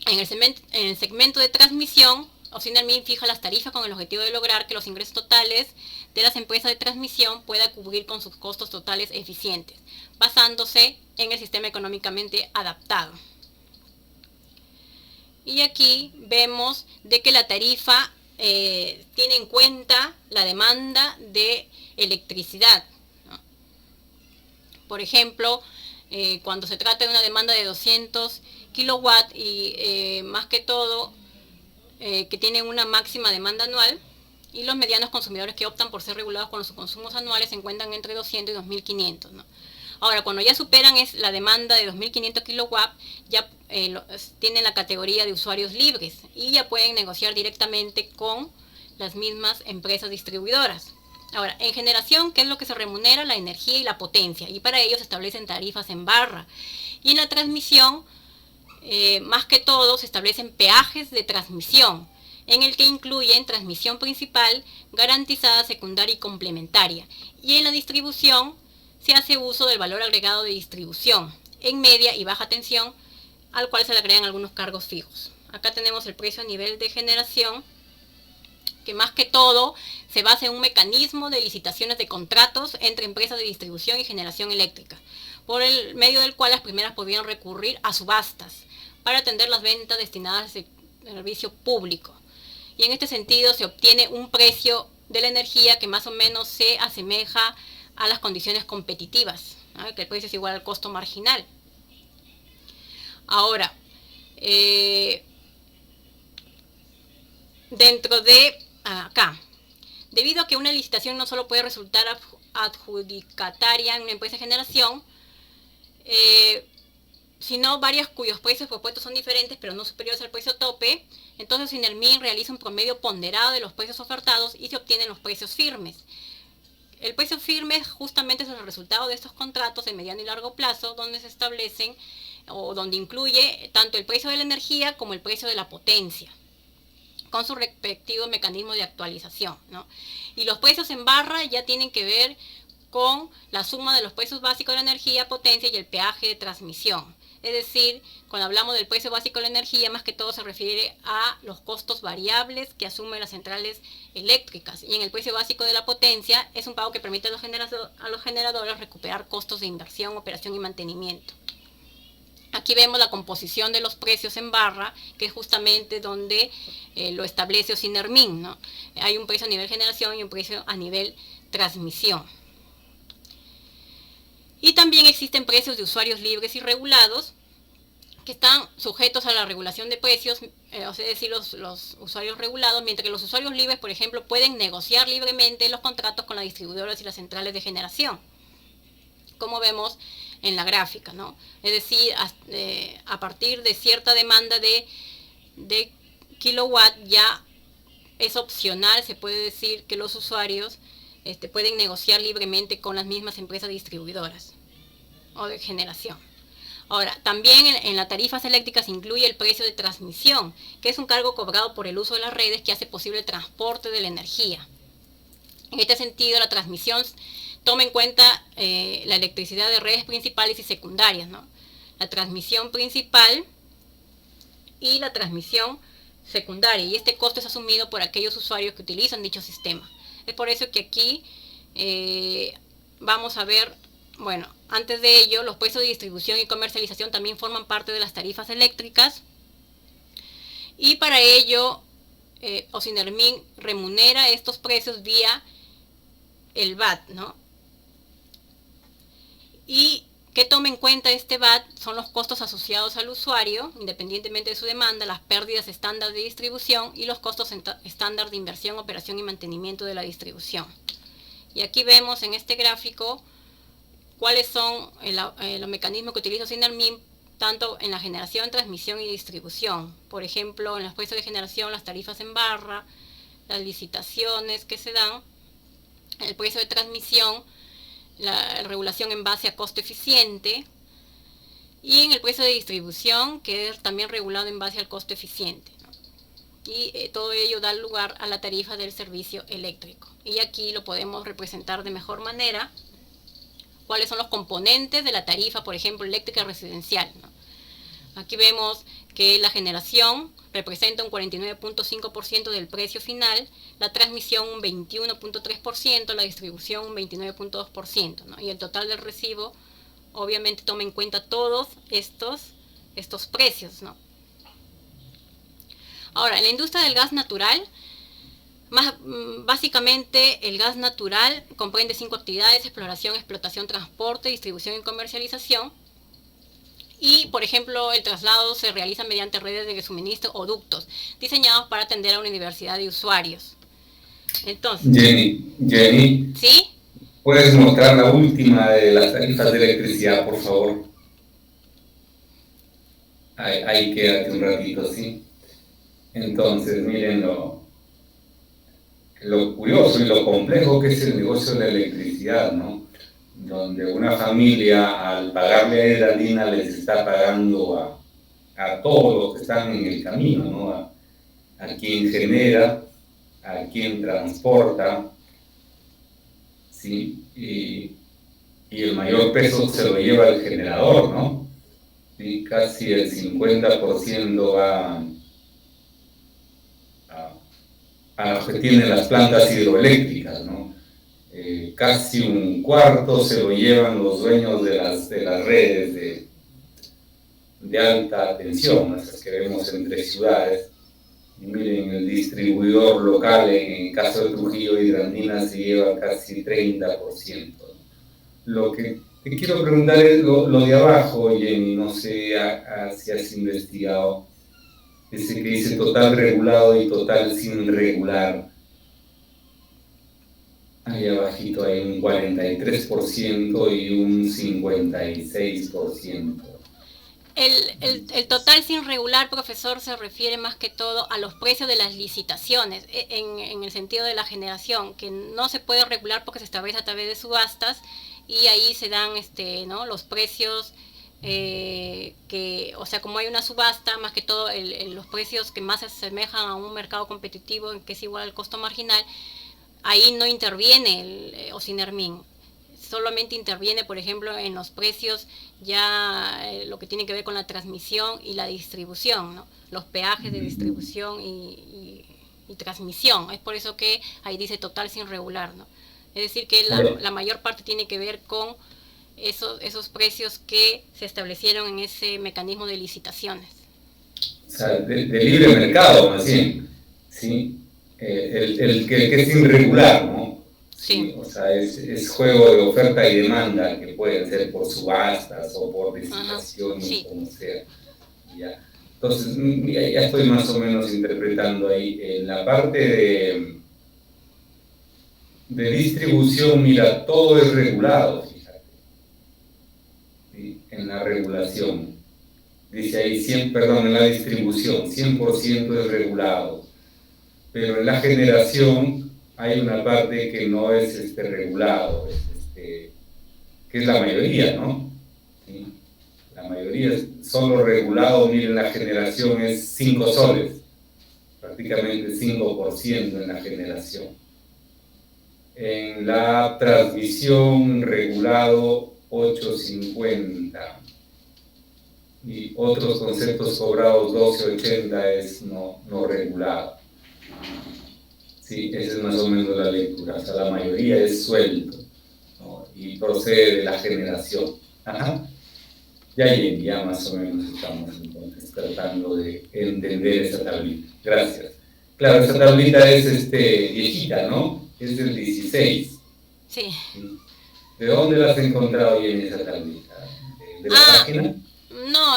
en el segmento de transmisión, Ocinermin fija las tarifas con el objetivo de lograr que los ingresos totales de las empresas de transmisión puedan cubrir con sus costos totales eficientes, basándose en el sistema económicamente adaptado. Y aquí vemos de que la tarifa tiene en cuenta la demanda de electricidad, ¿no? Por ejemplo, cuando se trata de una demanda de 200 kilowatts y más que todo que tienen una máxima demanda anual, y los medianos consumidores que optan por ser regulados con los consumos anuales se encuentran entre 200 y 2500, ¿no? Ahora, cuando ya superan la demanda de 2500 kilowatts, ya tienen la categoría de usuarios libres y ya pueden negociar directamente con las mismas empresas distribuidoras. Ahora, en generación, ¿qué es lo que se remunera? La energía y la potencia, y para ello se establecen tarifas en barra. Y en la transmisión, más que todo, se establecen peajes de transmisión, en el que incluyen transmisión principal, garantizada, secundaria y complementaria. Y en la distribución se hace uso del valor agregado de distribución en media y baja tensión, al cual se le agregan algunos cargos fijos. Acá tenemos el precio a nivel de generación, que más que todo se basa en un mecanismo de licitaciones de contratos entre empresas de distribución y generación eléctrica, por el medio del cual las primeras podían recurrir a subastas para atender las ventas destinadas al servicio público. Y en este sentido se obtiene un precio de la energía que más o menos se asemeja a las condiciones competitivas, ¿no? Que el precio es igual al costo marginal. Ahora, dentro de acá, debido a que una licitación no solo puede resultar adjudicataria en una empresa de generación, sino varias cuyos precios propuestos son diferentes pero no superiores al precio tope, entonces Ocinermin realiza un promedio ponderado de los precios ofertados y se obtienen los precios firmes. El precio firme justamente es el resultado de estos contratos de mediano y largo plazo, donde se establecen o donde incluye tanto el precio de la energía como el precio de la potencia, con su respectivo mecanismo de actualización, ¿no? Y los precios en barra ya tienen que ver con la suma de los precios básicos de la energía, potencia y el peaje de transmisión. Es decir, cuando hablamos del precio básico de la energía, más que todo se refiere a los costos variables que asumen las centrales eléctricas. Y en el precio básico de la potencia es un pago que permite a los generadores recuperar costos de inversión, operación y mantenimiento. Aquí vemos la composición de los precios en barra, que es justamente donde lo establece Ocinermin, ¿no? Hay un precio a nivel generación y un precio a nivel transmisión. Y también existen precios de usuarios libres y regulados, que están sujetos a la regulación de precios o sea, es decir, los usuarios regulados, mientras que los usuarios libres, por ejemplo, pueden negociar libremente los contratos con las distribuidoras y las centrales de generación, como vemos en la gráfica, ¿no? Es decir, a partir de cierta demanda de kilowatt ya es opcional, se puede decir que los usuarios pueden negociar libremente con las mismas empresas distribuidoras o de generación. Ahora, también en las tarifas eléctricas incluye el precio de transmisión, que es un cargo cobrado por el uso de las redes que hace posible el transporte de la energía. En este sentido, la transmisión toma en cuenta la electricidad de redes principales y secundarias, ¿no? La transmisión principal y la transmisión secundaria, y este costo es asumido por aquellos usuarios que utilizan dicho sistema. Es por eso que aquí vamos a ver, bueno, antes de ello, los precios de distribución y comercialización también forman parte de las tarifas eléctricas, y para ello Ocinermin remunera estos precios vía el VAT, ¿no? Y que toma en cuenta este VAT son los costos asociados al usuario, independientemente de su demanda, las pérdidas estándar de distribución y los costos estándar de inversión, operación y mantenimiento de la distribución. Y aquí vemos en este gráfico cuáles son los mecanismos que utiliza Ocinermin tanto en la generación, transmisión y distribución. Por ejemplo, en los precios de generación, las tarifas en barra, las licitaciones que se dan, el precio de transmisión, la regulación en base a costo eficiente, y en el precio de distribución, que es también regulado en base al costo eficiente, ¿no? Y todo ello da lugar a la tarifa del servicio eléctrico. Y aquí lo podemos representar de mejor manera, cuáles son los componentes de la tarifa, por ejemplo, eléctrica residencial, ¿no? Aquí vemos que la generación representa un 49.5% del precio final, la transmisión un 21.3%, la distribución un 29.2%, ¿no? Y el total del recibo obviamente toma en cuenta todos estos precios, ¿no? Ahora, en la industria del gas natural, básicamente el gas natural comprende 5 actividades: exploración, explotación, transporte, distribución y comercialización. Y, por ejemplo, el traslado se realiza mediante redes de suministro o ductos diseñados para atender a una diversidad de usuarios. Entonces, Jenny, ¿sí? ¿puedes mostrar la última de las tarifas de electricidad, por favor? Ahí quédate un ratito, ¿sí? Entonces, miren lo curioso y lo complejo que es el negocio de la electricidad, ¿no? Donde una familia, al pagarle a Edandina, les está pagando a todos los que están en el camino, ¿no? A quien genera, a quien transporta, ¿sí? Y el mayor peso se lo lleva el generador, ¿no? ¿Sí? Casi el 50% va a los que tienen las plantas hidroeléctricas, ¿no? Casi un cuarto se lo llevan los dueños de las redes de alta tensión, esas que vemos entre ciudades. Y miren, el distribuidor local, en el caso de Trujillo y Hidroandina, se lleva casi 30%. Lo que te quiero preguntar es lo de abajo, Jenny, no sé si has investigado, ese que dice total regulado y total sin regular. Ahí abajito hay un 43% y un 56%. El total sin regular, profesor, se refiere más que todo a los precios de las licitaciones, en el sentido de la generación, que no se puede regular porque se establece a través de subastas, y ahí se dan ¿no? los precios o sea, como hay una subasta, más que todo los precios que más se asemejan a un mercado competitivo, que es igual al costo marginal, ahí no interviene el Ocinermin. Solamente interviene, por ejemplo, en los precios ya lo que tiene que ver con la transmisión y la distribución, ¿no? Los peajes de distribución y transmisión. Es por eso que ahí dice total sin regular, ¿no? Es decir, que la mayor parte tiene que ver con esos precios que se establecieron en ese mecanismo de licitaciones. O sea, de libre mercado, más bien, ¿sí? El que es irregular, ¿no? Sí. O sea, es juego de oferta y demanda, que pueden ser por subastas o por licitaciones, sí, como sea. ¿Ya? Entonces, ya estoy más o menos interpretando ahí. En la parte de distribución, mira, todo es regulado, fíjate, ¿sí? En la regulación. Dice ahí, en la distribución, 100% es regulado. Pero en la generación hay una parte que no es regulado, que es la mayoría, ¿no? ¿Sí? La mayoría es solo regulado, miren, la generación es 5 soles, prácticamente 5% en la generación. En la transmisión regulado 8.50 y otros conceptos cobrados 12.80 es no regulado. Sí, esa es más o menos la lectura, o sea, la mayoría es suelto, ¿no? Y procede de la generación. Ajá. Ya más o menos estamos entonces tratando de entender esa tablita. Gracias. Claro, esa tablita es viejita, ¿no? Es del 16. Sí. ¿De dónde la has encontrado ahí en esa tablita? ¿De la página? No,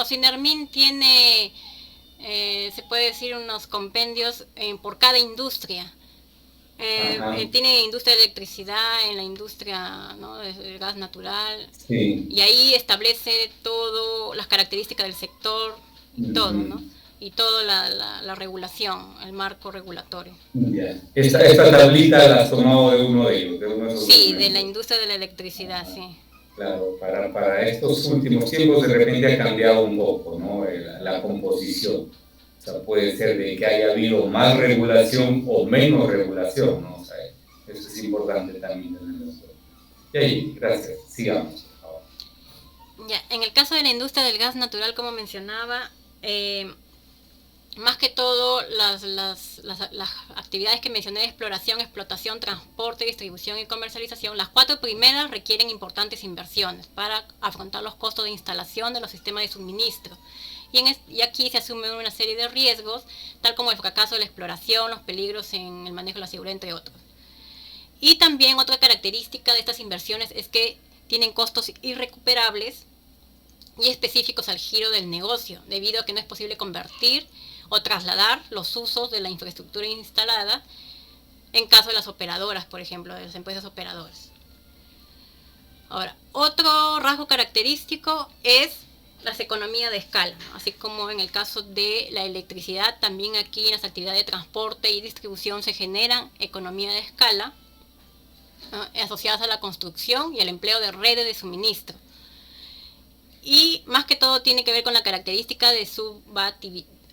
Ocinermin tiene, se puede decir, unos compendios por cada industria. Tiene industria de electricidad, en la industria, ¿no?, del gas natural, sí. Y ahí establece todo, las características del sector, todo, ¿no? Y toda la regulación, el marco regulatorio. Yeah. Esta tablita la has tomado de uno de ellos, de uno de esos Sí, documentos. de la industria de la electricidad, sí. Claro, para estos últimos tiempos de repente ha cambiado un poco, ¿no? La composición. O sea, puede ser de que haya habido más regulación o menos regulación, ¿no? O sea, eso es importante también tenerlo. Y ahí, gracias. Sigamos, por favor. Ya, en el caso de la industria del gas natural, como mencionaba, más que todo las actividades que mencioné de exploración, explotación, transporte, distribución y comercialización, las 4 primeras requieren importantes inversiones para afrontar los costos de instalación de los sistemas de suministro. Y aquí se asumen una serie de riesgos, tal como el fracaso de la exploración, los peligros en el manejo de la seguridad, entre otros. Y también otra característica de estas inversiones es que tienen costos irrecuperables y específicos al giro del negocio, debido a que no es posible convertir o trasladar los usos de la infraestructura instalada en caso de las operadoras, por ejemplo, de las empresas operadoras. Ahora, otro rasgo característico es las economías de escala, ¿no? Así como en el caso de la electricidad, también aquí en las actividades de transporte y distribución se generan economías de escala, ¿no?, asociadas a la construcción y el empleo de redes de suministro. Y más que todo tiene que ver con la característica de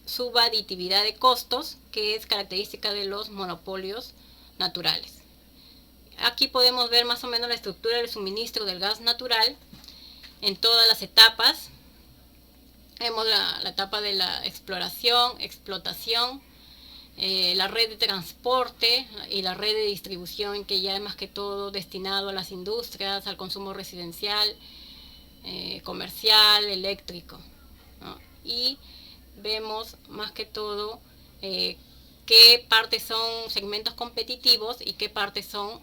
subaditividad de costos, que es característica de los monopolios naturales. Aquí podemos ver más o menos la estructura del suministro del gas natural en todas las etapas. Vemos la etapa de la exploración, explotación, la red de transporte y la red de distribución, que ya es más que todo destinado a las industrias, al consumo residencial, comercial, eléctrico, ¿no? Y vemos más que todo qué partes son segmentos competitivos y qué partes son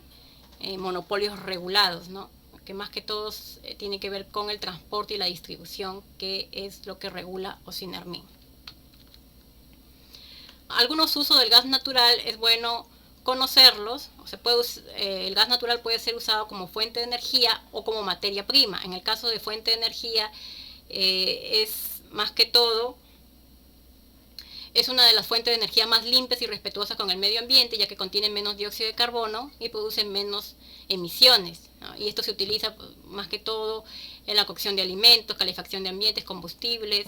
monopolios regulados, ¿no?, que más que todo tiene que ver con el transporte y la distribución, que es lo que regula Ocinermin. Algunos usos del gas natural es bueno conocerlos. El gas natural puede ser usado como fuente de energía o como materia prima. En el caso de fuente de energía, es más que todo, es una de las fuentes de energía más limpias y respetuosas con el medio ambiente, ya que contiene menos dióxido de carbono y produce menos emisiones, ¿no? Y esto se utiliza más que todo en la cocción de alimentos, calefacción de ambientes, combustibles,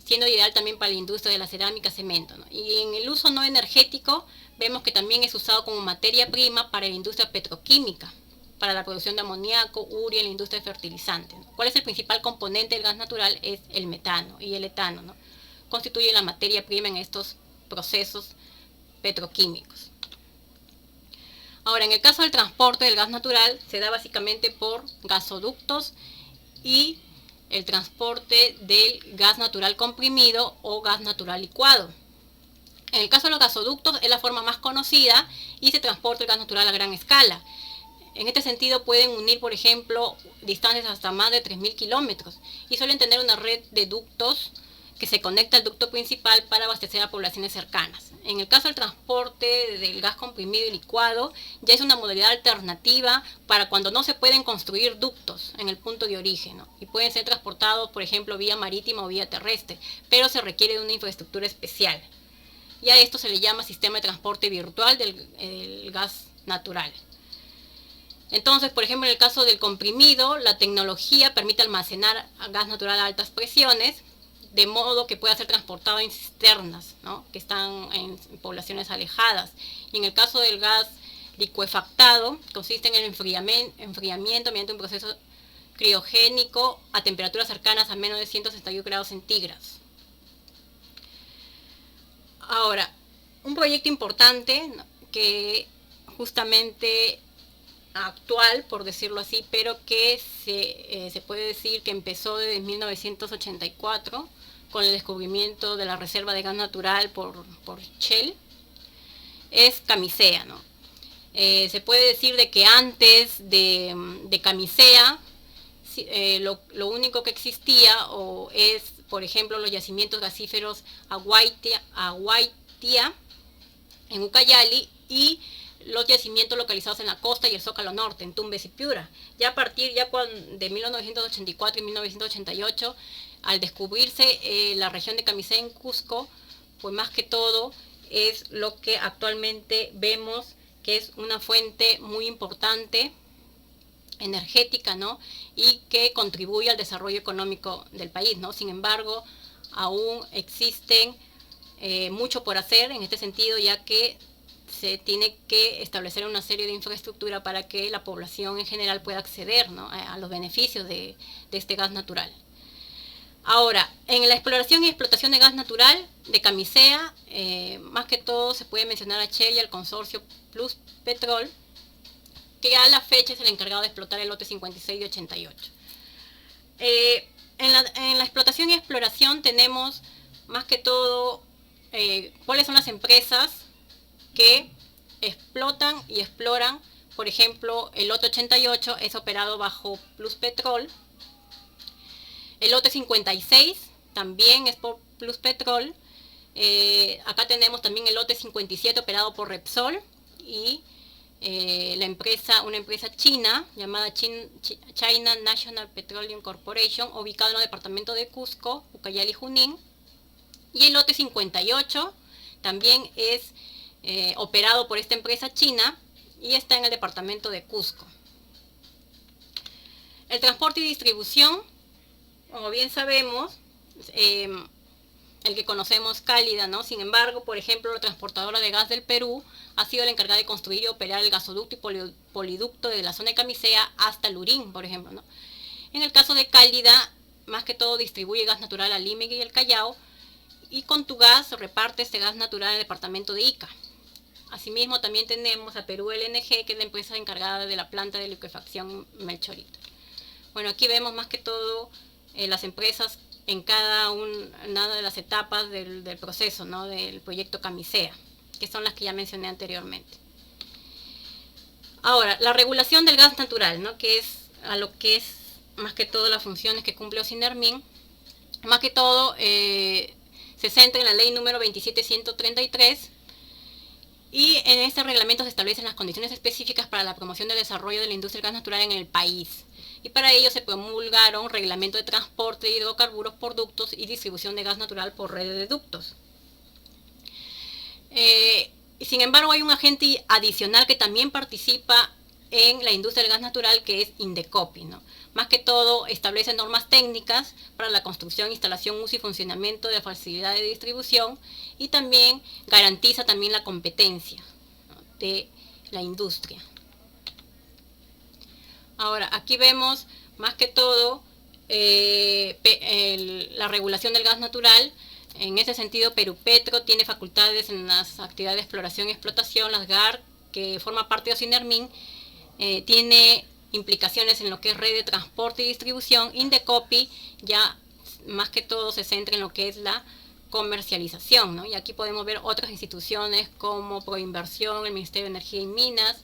siendo ideal también para la industria de la cerámica, cemento, ¿no? Y en el uso no energético vemos que también es usado como materia prima para la industria petroquímica, para la producción de amoníaco, urea en la industria de fertilizantes, ¿no? ¿Cuál es el principal componente del gas natural? Es el metano y el etano, ¿no? Constituyen la materia prima en estos procesos petroquímicos. Ahora, en el caso del transporte del gas natural, se da básicamente por gasoductos y el transporte del gas natural comprimido o gas natural licuado. En el caso de los gasoductos es la forma más conocida y se transporta el gas natural a gran escala. En este sentido pueden unir, por ejemplo, distancias hasta más de 3.000 kilómetros y suelen tener una red de ductos que se conecta al ducto principal para abastecer a poblaciones cercanas. En el caso del transporte del gas comprimido y licuado, ya es una modalidad alternativa para cuando no se pueden construir ductos en el punto de origen, ¿no? Y pueden ser transportados, por ejemplo, vía marítima o vía terrestre, pero se requiere de una infraestructura especial. Y a esto se le llama sistema de transporte virtual del gas natural. Entonces, por ejemplo, en el caso del comprimido, la tecnología permite almacenar gas natural a altas presiones, de modo que pueda ser transportado en cisternas, ¿no? Que están en poblaciones alejadas. Y en el caso del gas licuefactado, consiste en el enfriamiento mediante un proceso criogénico a temperaturas cercanas a menos de 161 grados centígrados. Ahora, un proyecto importante, ¿no?, que justamente actual, por decirlo así, pero que se puede decir que empezó desde 1984 con el descubrimiento de la reserva de gas natural por Shell, es Camisea, ¿no? Se puede decir de que antes de Camisea, lo único que existía es, por ejemplo, los yacimientos gasíferos Aguaitia en Ucayali y los yacimientos localizados en la costa y el Zócalo Norte, en Tumbes y Piura. Ya a partir de 1984 y 1988, al descubrirse la región de Camisea en Cusco, pues más que todo es lo que actualmente vemos que es una fuente muy importante energética, ¿no?, y que contribuye al desarrollo económico del país, ¿no? Sin embargo, aún existen mucho por hacer en este sentido, ya que se tiene que establecer una serie de infraestructura para que la población en general pueda acceder, ¿no?, a los beneficios de este gas natural. Ahora, en la exploración y explotación de gas natural de Camisea, más que todo se puede mencionar a Shell y al consorcio Plus Petrol, que a la fecha es el encargado de explotar el lote 56 y 88. En la explotación y exploración tenemos más que todo cuáles son las empresas que explotan y exploran. Por ejemplo, el lote 88 es operado bajo Plus Petrol. El lote 56 también es por Plus Petrol. Acá tenemos también el lote 57 operado por Repsol y una empresa china llamada China National Petroleum Corporation, ubicado en el departamento de Cusco, Ucayali, Junín. Y el lote 58 también es operado por esta empresa china y está en el departamento de Cusco. El transporte y distribución, como bien sabemos, el que conocemos Cálida, ¿no? Sin embargo, por ejemplo, la transportadora de gas del Perú ha sido la encargada de construir y operar el gasoducto y poliducto de la zona de Camisea hasta Lurín, por ejemplo, ¿no? En el caso de Cálida, más que todo distribuye gas natural a Lima y el Callao, y con Tugas reparte este gas natural en el departamento de Ica. Asimismo, también tenemos a Perú LNG, que es la empresa encargada de la planta de liquefacción Melchorito. Bueno, aquí vemos más que todo las empresas en cada una de las etapas del proceso, ¿no?, del proyecto Camisea, que son las que ya mencioné anteriormente. Ahora, la regulación del gas natural, ¿no?, que es a lo que es más que todo las funciones que cumple Ocinermin, más que todo se centra en la ley número 27133, y en este reglamento se establecen las condiciones específicas para la promoción del desarrollo de la industria del gas natural en el país. Y para ello se promulgaron reglamento de transporte de hidrocarburos por ductos y distribución de gas natural por redes de ductos. Sin embargo, hay un agente adicional que también participa en la industria del gas natural, que es Indecopi, ¿no? Más que todo establece normas técnicas para la construcción, instalación, uso y funcionamiento de facilidades de distribución, y también garantiza también la competencia, ¿no?, de la industria. Ahora, aquí vemos más que todo la regulación del gas natural. En ese sentido, Perupetro tiene facultades en las actividades de exploración y explotación. Las GAR, que forma parte de Ocinermin, tiene implicaciones en lo que es red de transporte y distribución. Indecopi ya más que todo se centra en lo que es la comercialización, ¿no? Y aquí podemos ver otras instituciones como Proinversión, el Ministerio de Energía y Minas,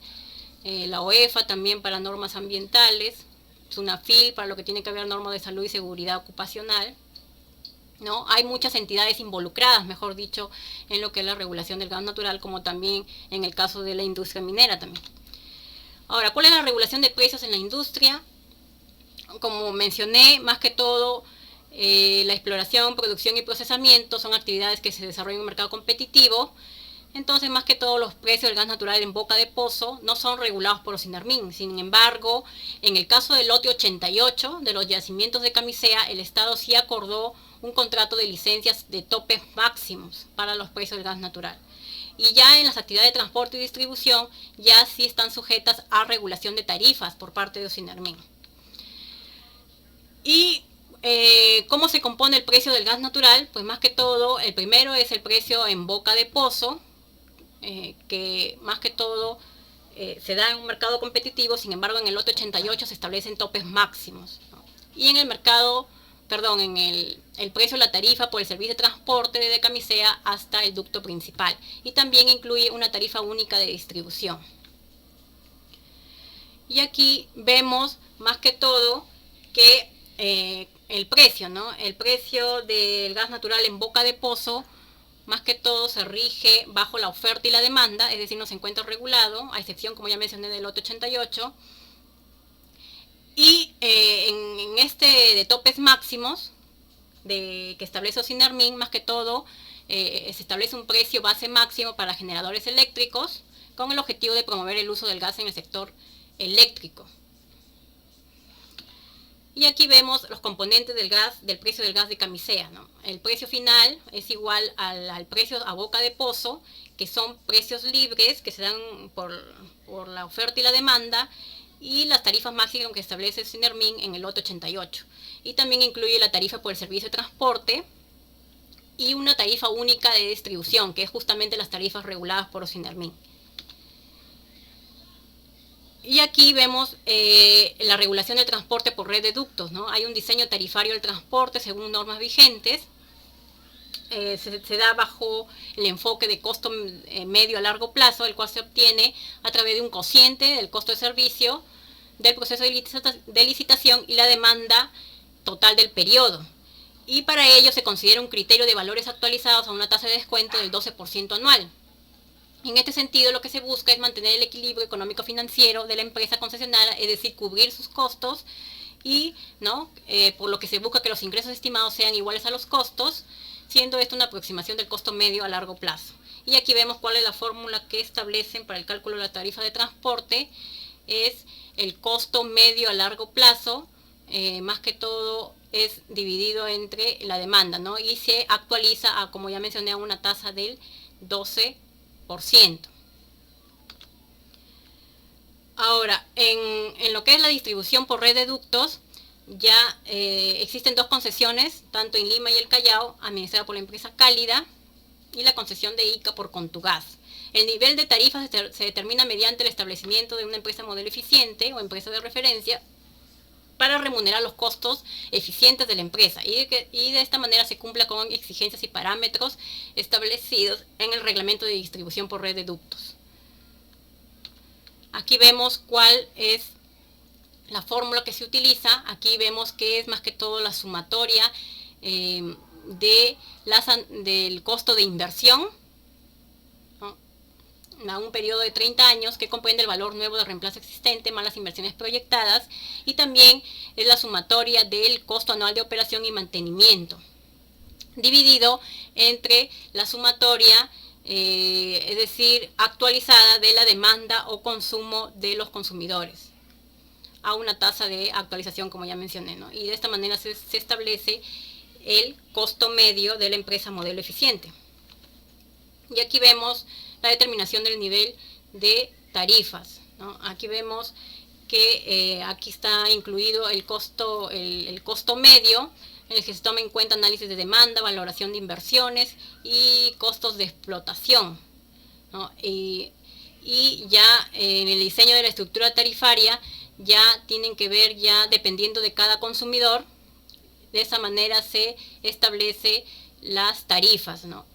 la OEFA también para normas ambientales, SUNAFIL para lo que tiene que ver normas de salud y seguridad ocupacional. ¿no? Hay muchas entidades involucradas, mejor dicho, en lo que es la regulación del gas natural, como también en el caso de la industria minera también. Ahora, ¿cuál es la regulación de precios en la industria? Como mencioné, más que todo, la exploración, producción y procesamiento son actividades que se desarrollan en un mercado competitivo. Entonces, más que todo, los precios del gas natural en boca de pozo no son regulados por Sinermin. Sin embargo, en el caso del lote 88 de los yacimientos de Camisea, el Estado sí acordó un contrato de licencias de topes máximos para los precios del gas natural. Y ya en las actividades de transporte y distribución, ya sí están sujetas a regulación de tarifas por parte de Sinermin. Y ¿cómo se compone el precio del gas natural? Pues más que todo, el primero es el precio en boca de pozo, que más que todo se da en un mercado competitivo. Sin embargo, en el lote 88 se establecen topes máximos, ¿no? Y en el mercado, perdón, en el precio de la tarifa por el servicio de transporte desde Camisea hasta el ducto principal. Y también incluye una tarifa única de distribución. Y aquí vemos más que todo que el precio, ¿no? El precio del gas natural en boca de pozo, más que todo se rige bajo la oferta y la demanda, es decir, no se encuentra regulado, a excepción, como ya mencioné, del lote 88. Y en este de topes máximos que establece Sinermin, más que todo, se establece un precio base máximo para generadores eléctricos con el objetivo de promover el uso del gas en el sector eléctrico. Y aquí vemos los componentes del gas, del precio del gas de Camisea, ¿no? El precio final es igual al precio a boca de pozo, que son precios libres que se dan por la oferta y la demanda, y las tarifas máximas que establece Sinermin en el lote 88. Y también incluye la tarifa por el servicio de transporte y una tarifa única de distribución, que es justamente las tarifas reguladas por Sinermin. Y aquí vemos la regulación del transporte por red de ductos, ¿no? Hay un diseño tarifario del transporte según normas vigentes. Se da bajo el enfoque de costo medio a largo plazo, el cual se obtiene a través de un cociente del costo de servicio, del proceso de licitación y la demanda total del periodo. Y para ello se considera un criterio de valores actualizados a una tasa de descuento del 12% anual. En este sentido, lo que se busca es mantener el equilibrio económico-financiero de la empresa concesionaria, es decir, cubrir sus costos y, ¿no? Por lo que se busca que los ingresos estimados sean iguales a los costos, siendo esto una aproximación del costo medio a largo plazo. Y aquí vemos cuál es la fórmula que establecen para el cálculo de la tarifa de transporte. Es el costo medio a largo plazo, más que todo es dividido entre la demanda, ¿no? Y se actualiza a, como ya mencioné, a una tasa del 12%. Ahora, en lo que es la distribución por red de ductos, ya existen dos concesiones, tanto en Lima y el Callao, administrada por la empresa Cálida, y la concesión de Ica por Contugas. El nivel de tarifas se determina mediante el establecimiento de una empresa modelo eficiente o empresa de referencia para remunerar los costos eficientes de la empresa y de esta manera se cumpla con exigencias y parámetros establecidos en el reglamento de distribución por red de ductos. Aquí vemos cuál es la fórmula que se utiliza. Aquí vemos que es más que todo la sumatoria del costo de inversión, ¿no? A un periodo de 30 años que comprende el valor nuevo de reemplazo existente más las inversiones proyectadas, y también es la sumatoria del costo anual de operación y mantenimiento dividido entre la sumatoria es decir, actualizada de la demanda o consumo de los consumidores a una tasa de actualización, como ya mencioné, ¿no? Y de esta manera se establece el costo medio de la empresa modelo eficiente. Y aquí vemos la determinación del nivel de tarifas, ¿no? Aquí vemos que aquí está incluido el costo medio, en el que se toma en cuenta análisis de demanda, valoración de inversiones y costos de explotación, ¿no? Y ya en el diseño de la estructura tarifaria ya tienen que ver ya dependiendo de cada consumidor. De esa manera se establece las tarifas, ¿no?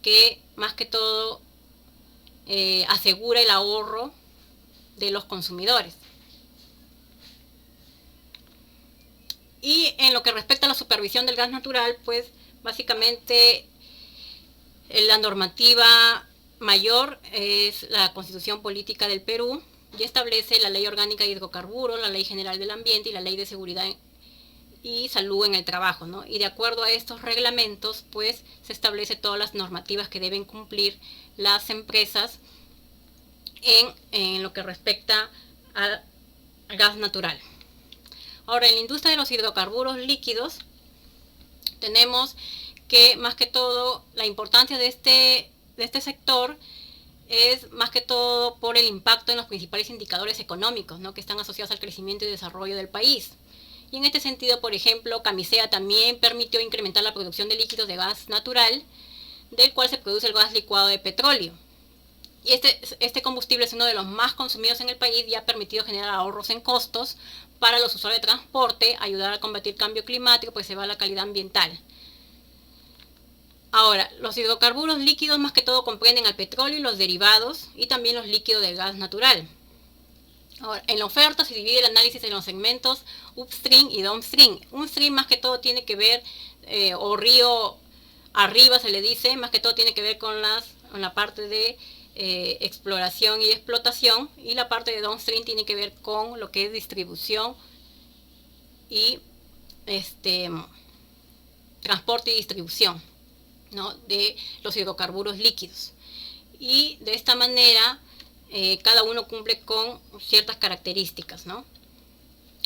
Que más que todo asegura el ahorro de los consumidores. Y en lo que respecta a la supervisión del gas natural, pues Básicamente, la normativa mayor es la Constitución Política del Perú y establece la Ley Orgánica de Hidrocarburos, la Ley General del Ambiente y la Ley de Seguridad y Salud en el Trabajo, ¿no? Y de acuerdo a estos reglamentos, pues se establece todas las normativas que deben cumplir las empresas en lo que respecta al gas natural. Ahora, en la industria de los hidrocarburos líquidos, tenemos que más que todo la importancia de este sector es más que todo por el impacto en los principales indicadores económicos, ¿no?, que están asociados al crecimiento y desarrollo del país. Y en este sentido, por ejemplo, Camisea también permitió incrementar la producción de líquidos de gas natural, del cual se produce el gas licuado de petróleo. Y este combustible es uno de los más consumidos en el país y ha permitido generar ahorros en costos para los usuarios de transporte, ayudar a combatir el cambio climático, pues se va a la calidad ambiental. Ahora, los hidrocarburos líquidos más que todo comprenden al petróleo y los derivados y también los líquidos del gas natural. Ahora, en la oferta se divide el análisis en los segmentos upstream y downstream. Upstream más que todo tiene que ver, o río arriba se le dice, más que todo tiene que ver con la parte de exploración y explotación, y la parte de downstream tiene que ver con lo que es distribución y transporte y distribución, ¿no?, de los hidrocarburos líquidos. Y de esta manera cada uno cumple con ciertas características, ¿no?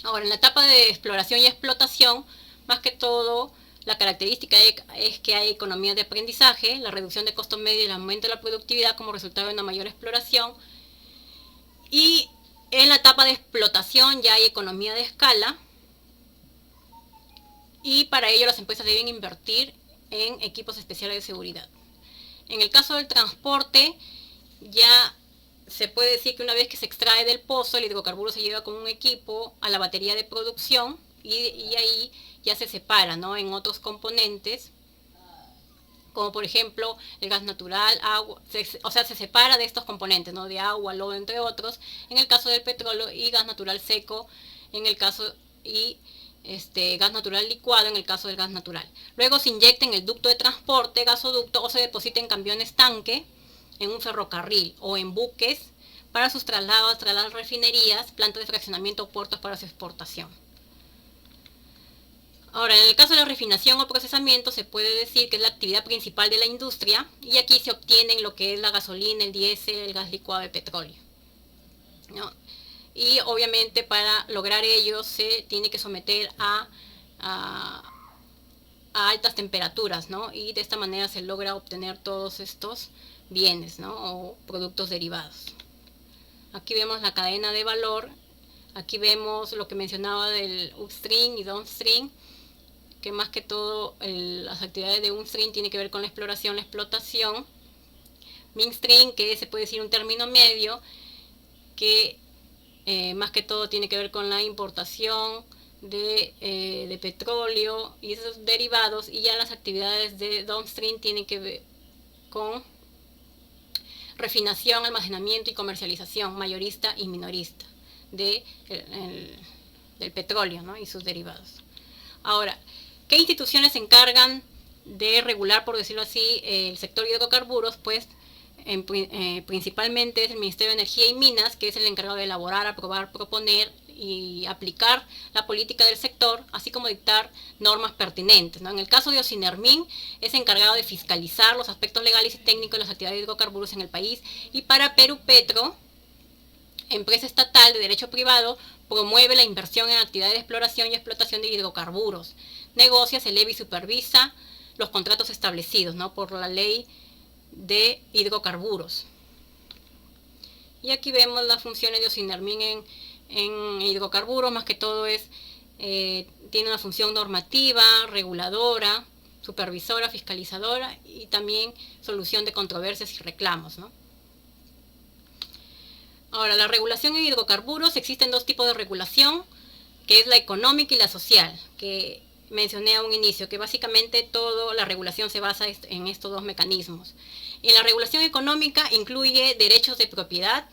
Ahora, en la etapa de exploración y explotación, más que todo, la característica es que hay economías de aprendizaje, la reducción de costos medios y el aumento de la productividad como resultado de una mayor exploración. Y en la etapa de explotación ya hay economía de escala, y para ello las empresas deben invertir en equipos especiales de seguridad. En el caso del transporte, ya se puede decir que una vez que se extrae del pozo, el hidrocarburo se lleva con un equipo a la batería de producción y ahí ya se separa, ¿no?, en otros componentes, como por ejemplo el gas natural, agua, se separa de estos componentes, ¿no?, de agua, lodo, entre otros, en el caso del petróleo, y gas natural seco en el caso, y gas natural licuado en el caso del gas natural. Luego se inyecta en el ducto de transporte, gasoducto, o se deposita en camiones tanque, en un ferrocarril o en buques para sus traslados tras las refinerías, plantas de fraccionamiento o puertos para su exportación. Ahora, en el caso de la refinación o procesamiento, se puede decir que es la actividad principal de la industria, y aquí se obtienen lo que es la gasolina, el diésel, el gas licuado de petróleo, ¿no? Y obviamente para lograr ello se tiene que someter a altas temperaturas, ¿no? Y de esta manera se logra obtener todos estos bienes, ¿no?, o productos derivados. Aquí vemos la cadena de valor, aquí vemos lo que mencionaba del upstream y downstream, que más que todo las actividades de upstream tienen que ver con la exploración, la explotación. Midstream, que se puede decir un término medio, que más que todo tiene que ver con la importación de petróleo y esos derivados, y ya las actividades de downstream tienen que ver con refinación, almacenamiento y comercialización mayorista y minorista del petróleo, ¿no?, y sus derivados. Ahora, ¿qué instituciones se encargan de regular, por decirlo así, el sector de hidrocarburos? Pues principalmente es el Ministerio de Energía y Minas, que es el encargado de elaborar, aprobar, proponer y aplicar la política del sector, así como dictar normas pertinentes, ¿no? En el caso de Ocinermin, es encargado de fiscalizar los aspectos legales y técnicos de las actividades de hidrocarburos en el país, y para Perú Petro, empresa estatal de derecho privado, promueve la inversión en actividades de exploración y explotación de hidrocarburos, negocia, celebra y supervisa los contratos establecidos, ¿no?, por la ley de hidrocarburos. Y aquí vemos las funciones de Ocinermin en hidrocarburos. Más que todo tiene una función normativa, reguladora, supervisora, fiscalizadora y también solución de controversias y reclamos, ¿no? Ahora, la regulación en hidrocarburos, existen dos tipos de regulación, que es la económica y la social, que mencioné a un inicio, que básicamente toda la regulación se basa en estos dos mecanismos. Y la regulación económica incluye derechos de propiedad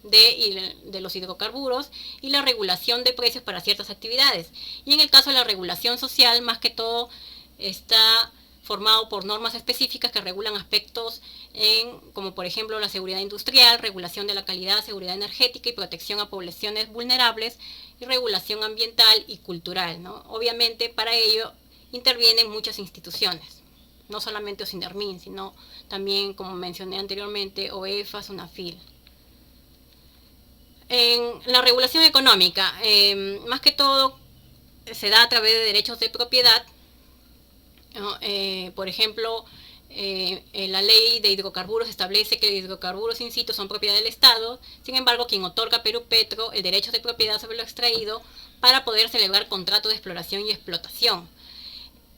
de los hidrocarburos y la regulación de precios para ciertas actividades. Y en el caso de la regulación social, más que todo está formado por normas específicas que regulan aspectos como por ejemplo la seguridad industrial, regulación de la calidad, seguridad energética y protección a poblaciones vulnerables, y regulación ambiental y cultural, ¿no? Obviamente para ello intervienen muchas instituciones, no solamente OSINERMIN, sino también, como mencioné anteriormente, OEFA, SUNAFIL. En la regulación económica, más que todo, se da a través de derechos de propiedad, ¿no? Por ejemplo, la ley de hidrocarburos establece que los hidrocarburos in situ son propiedad del Estado. Sin embargo, quien otorga a Perú Petro el derecho de propiedad sobre lo extraído para poder celebrar contratos de exploración y explotación.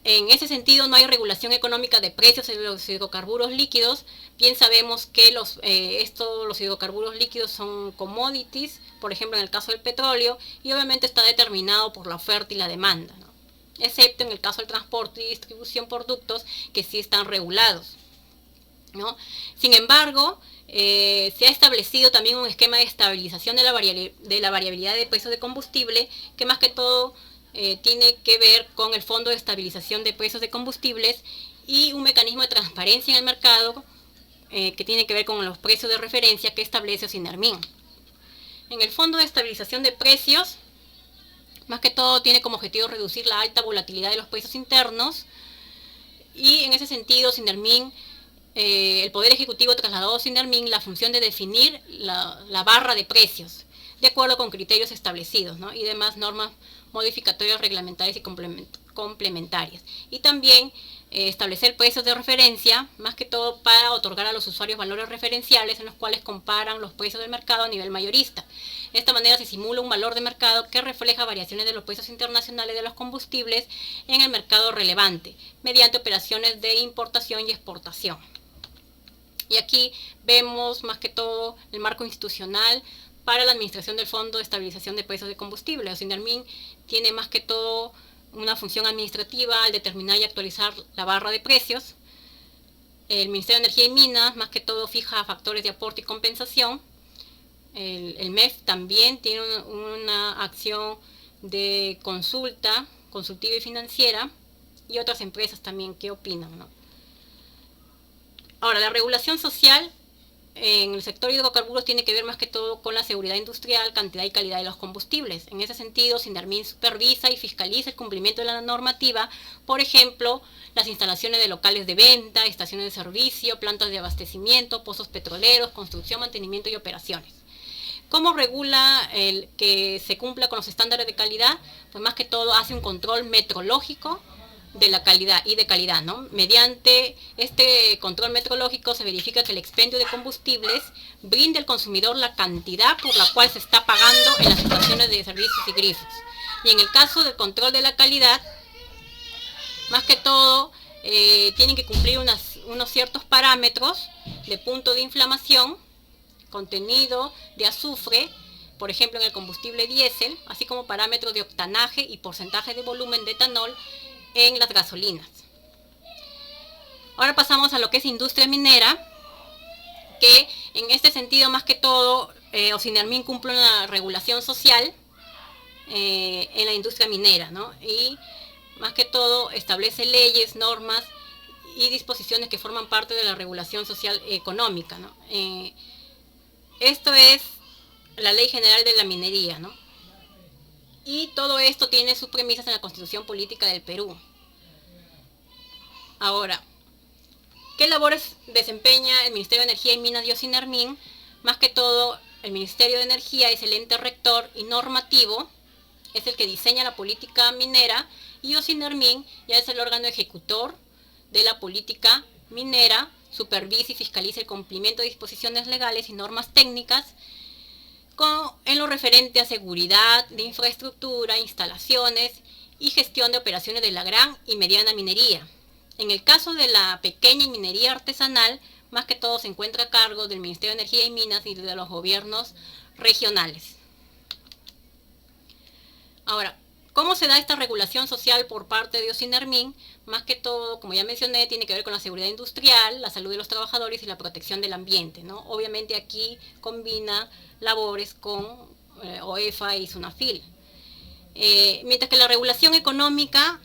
En ese sentido, no hay regulación económica de precios de los hidrocarburos líquidos. Bien sabemos que los hidrocarburos líquidos son commodities, por ejemplo en el caso del petróleo, y obviamente está determinado por la oferta y la demanda, ¿no? Excepto en el caso del transporte y distribución por ductos, que sí están regulados, ¿no? Sin embargo, se ha establecido también un esquema de estabilización de la variabilidad de precios de combustible, que más que todo tiene que ver con el Fondo de Estabilización de Precios de Combustibles y un mecanismo de transparencia en el mercado que tiene que ver con los precios de referencia que establece OSINERMIN. En el Fondo de Estabilización de Precios, más que todo tiene como objetivo reducir la alta volatilidad de los precios internos, y en ese sentido OSINERMIN, el Poder Ejecutivo trasladó a OSINERMIN la función de definir la barra de precios de acuerdo con criterios establecidos, ¿no? Y demás normas modificatorias reglamentarias y complementarias. Y también establecer precios de referencia, más que todo para otorgar a los usuarios valores referenciales en los cuales comparan los precios del mercado a nivel mayorista. De esta manera se simula un valor de mercado que refleja variaciones de los precios internacionales de los combustibles en el mercado relevante, mediante operaciones de importación y exportación. Y aquí vemos más que todo el marco institucional para la administración del Fondo de Estabilización de Precios de Combustible. OSINERMIN tiene más que todo una función administrativa al determinar y actualizar la barra de precios. El Ministerio de Energía y Minas más que todo fija factores de aporte y compensación. El MEF también tiene una acción de consultiva y financiera, y otras empresas también que opinan, ¿no? Ahora, la regulación social en el sector hidrocarburos tiene que ver más que todo con la seguridad industrial, cantidad y calidad de los combustibles. En ese sentido, OSINERMIN supervisa y fiscaliza el cumplimiento de la normativa, por ejemplo, las instalaciones de locales de venta, estaciones de servicio, plantas de abastecimiento, pozos petroleros, construcción, mantenimiento y operaciones. ¿Cómo regula el que se cumpla con los estándares de calidad? Pues más que todo hace un control metrológico de la calidad y de calidad, ¿no? Mediante este control metrológico se verifica que el expendio de combustibles brinde al consumidor la cantidad por la cual se está pagando en las estaciones de servicios y grifos. Y en el caso del control de la calidad, más que todo, tienen que cumplir unos ciertos parámetros de punto de inflamación, contenido de azufre, por ejemplo en el combustible diésel, así como parámetros de octanaje y porcentaje de volumen de etanol en las gasolinas. Ahora pasamos a lo que es industria minera, que en este sentido más que todo OSINERMIN cumple una regulación social en la industria minera, ¿no? Y más que todo establece leyes, normas y disposiciones que forman parte de la regulación social económica, ¿no? Esto es la Ley General de la Minería, ¿no? Y todo esto tiene sus premisas en la Constitución Política del Perú. Ahora, ¿qué labores desempeña el Ministerio de Energía y Minas y OSINERMIN? Más que todo, el Ministerio de Energía es el ente rector y normativo, es el que diseña la política minera, y OSINERMIN ya es el órgano ejecutor de la política minera, supervisa y fiscaliza el cumplimiento de disposiciones legales y normas técnicas en lo referente a seguridad de infraestructura, instalaciones y gestión de operaciones de la gran y mediana minería. En el caso de la pequeña minería artesanal, más que todo se encuentra a cargo del Ministerio de Energía y Minas y de los gobiernos regionales. Ahora, ¿cómo se da esta regulación social por parte de OSINERMIN? Más que todo, como ya mencioné, tiene que ver con la seguridad industrial, la salud de los trabajadores y la protección del ambiente, ¿no? Obviamente aquí combina labores con OEFA y SUNAFIL. Mientras que la regulación económica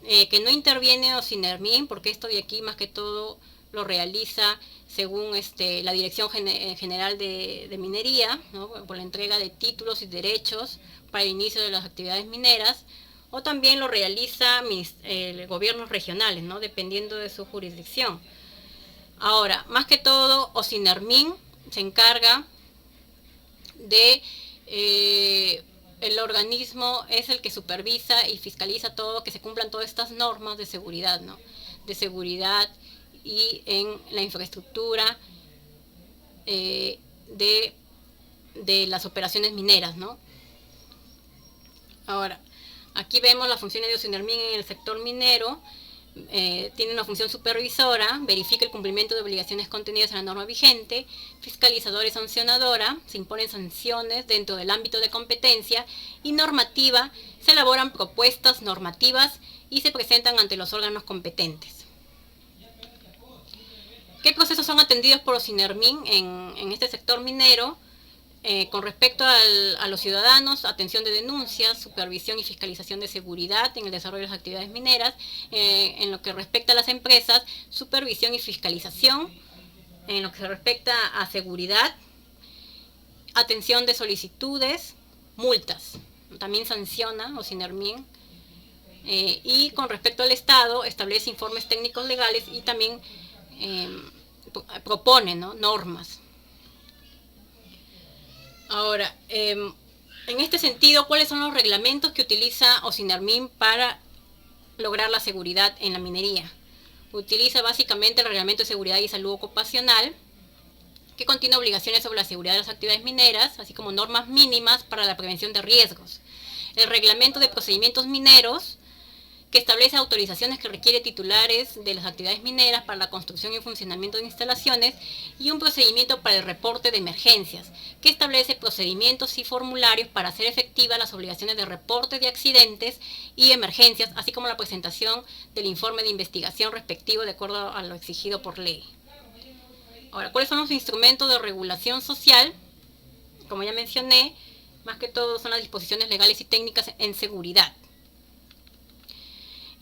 que no interviene Ocinermin, porque esto de aquí más que todo lo realiza según la Dirección General de Minería, ¿no? Por la entrega de títulos y derechos para el inicio de las actividades mineras, o también lo realiza gobiernos regionales, ¿no? Dependiendo de su jurisdicción. Ahora, más que todo, Ocinermin se encarga de... el organismo es el que supervisa y fiscaliza todo, que se cumplan todas estas normas de seguridad, ¿no? De seguridad y en la infraestructura de las operaciones mineras, ¿no? Ahora, aquí vemos las funciones de Ocinermin en el sector minero. Tiene una función supervisora, verifica el cumplimiento de obligaciones contenidas en la norma vigente, fiscalizadora y sancionadora, se imponen sanciones dentro del ámbito de competencia, y normativa, se elaboran propuestas normativas y se presentan ante los órganos competentes. ¿Qué procesos son atendidos por Ocinermin en este sector minero? Con respecto a los ciudadanos, atención de denuncias, supervisión y fiscalización de seguridad en el desarrollo de las actividades mineras. En lo que respecta a las empresas, supervisión y fiscalización. En lo que se respecta a seguridad, atención de solicitudes, multas. También sanciona Ocinermin. Y con respecto al Estado, establece informes técnicos legales y también propone, ¿no?, normas. Ahora, en este sentido, ¿cuáles son los reglamentos que utiliza Ocinermin para lograr la seguridad en la minería? Utiliza básicamente el Reglamento de Seguridad y Salud Ocupacional, que contiene obligaciones sobre la seguridad de las actividades mineras, así como normas mínimas para la prevención de riesgos. El Reglamento de Procedimientos Mineros, que establece autorizaciones que requiere titulares de las actividades mineras para la construcción y funcionamiento de instalaciones, y un procedimiento para el reporte de emergencias, que establece procedimientos y formularios para hacer efectivas las obligaciones de reporte de accidentes y emergencias, así como la presentación del informe de investigación respectivo de acuerdo a lo exigido por ley. Ahora, ¿cuáles son los instrumentos de regulación social? Como ya mencioné, más que todo son las disposiciones legales y técnicas en seguridad.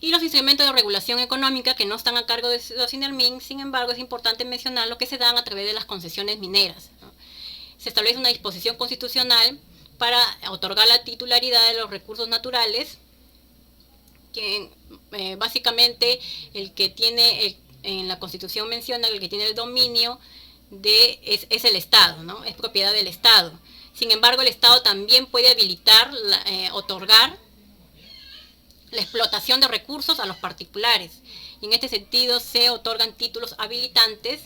Y los instrumentos de regulación económica que no están a cargo de Ocinermin, sin embargo, es importante mencionar lo que se dan a través de las concesiones mineras, ¿no? Se establece una disposición constitucional para otorgar la titularidad de los recursos naturales, que básicamente el que tiene, en la Constitución menciona, el que tiene el dominio es el Estado, ¿no? Es propiedad del Estado. Sin embargo, el Estado también puede habilitar, otorgar la explotación de recursos a los particulares, y en este sentido se otorgan títulos habilitantes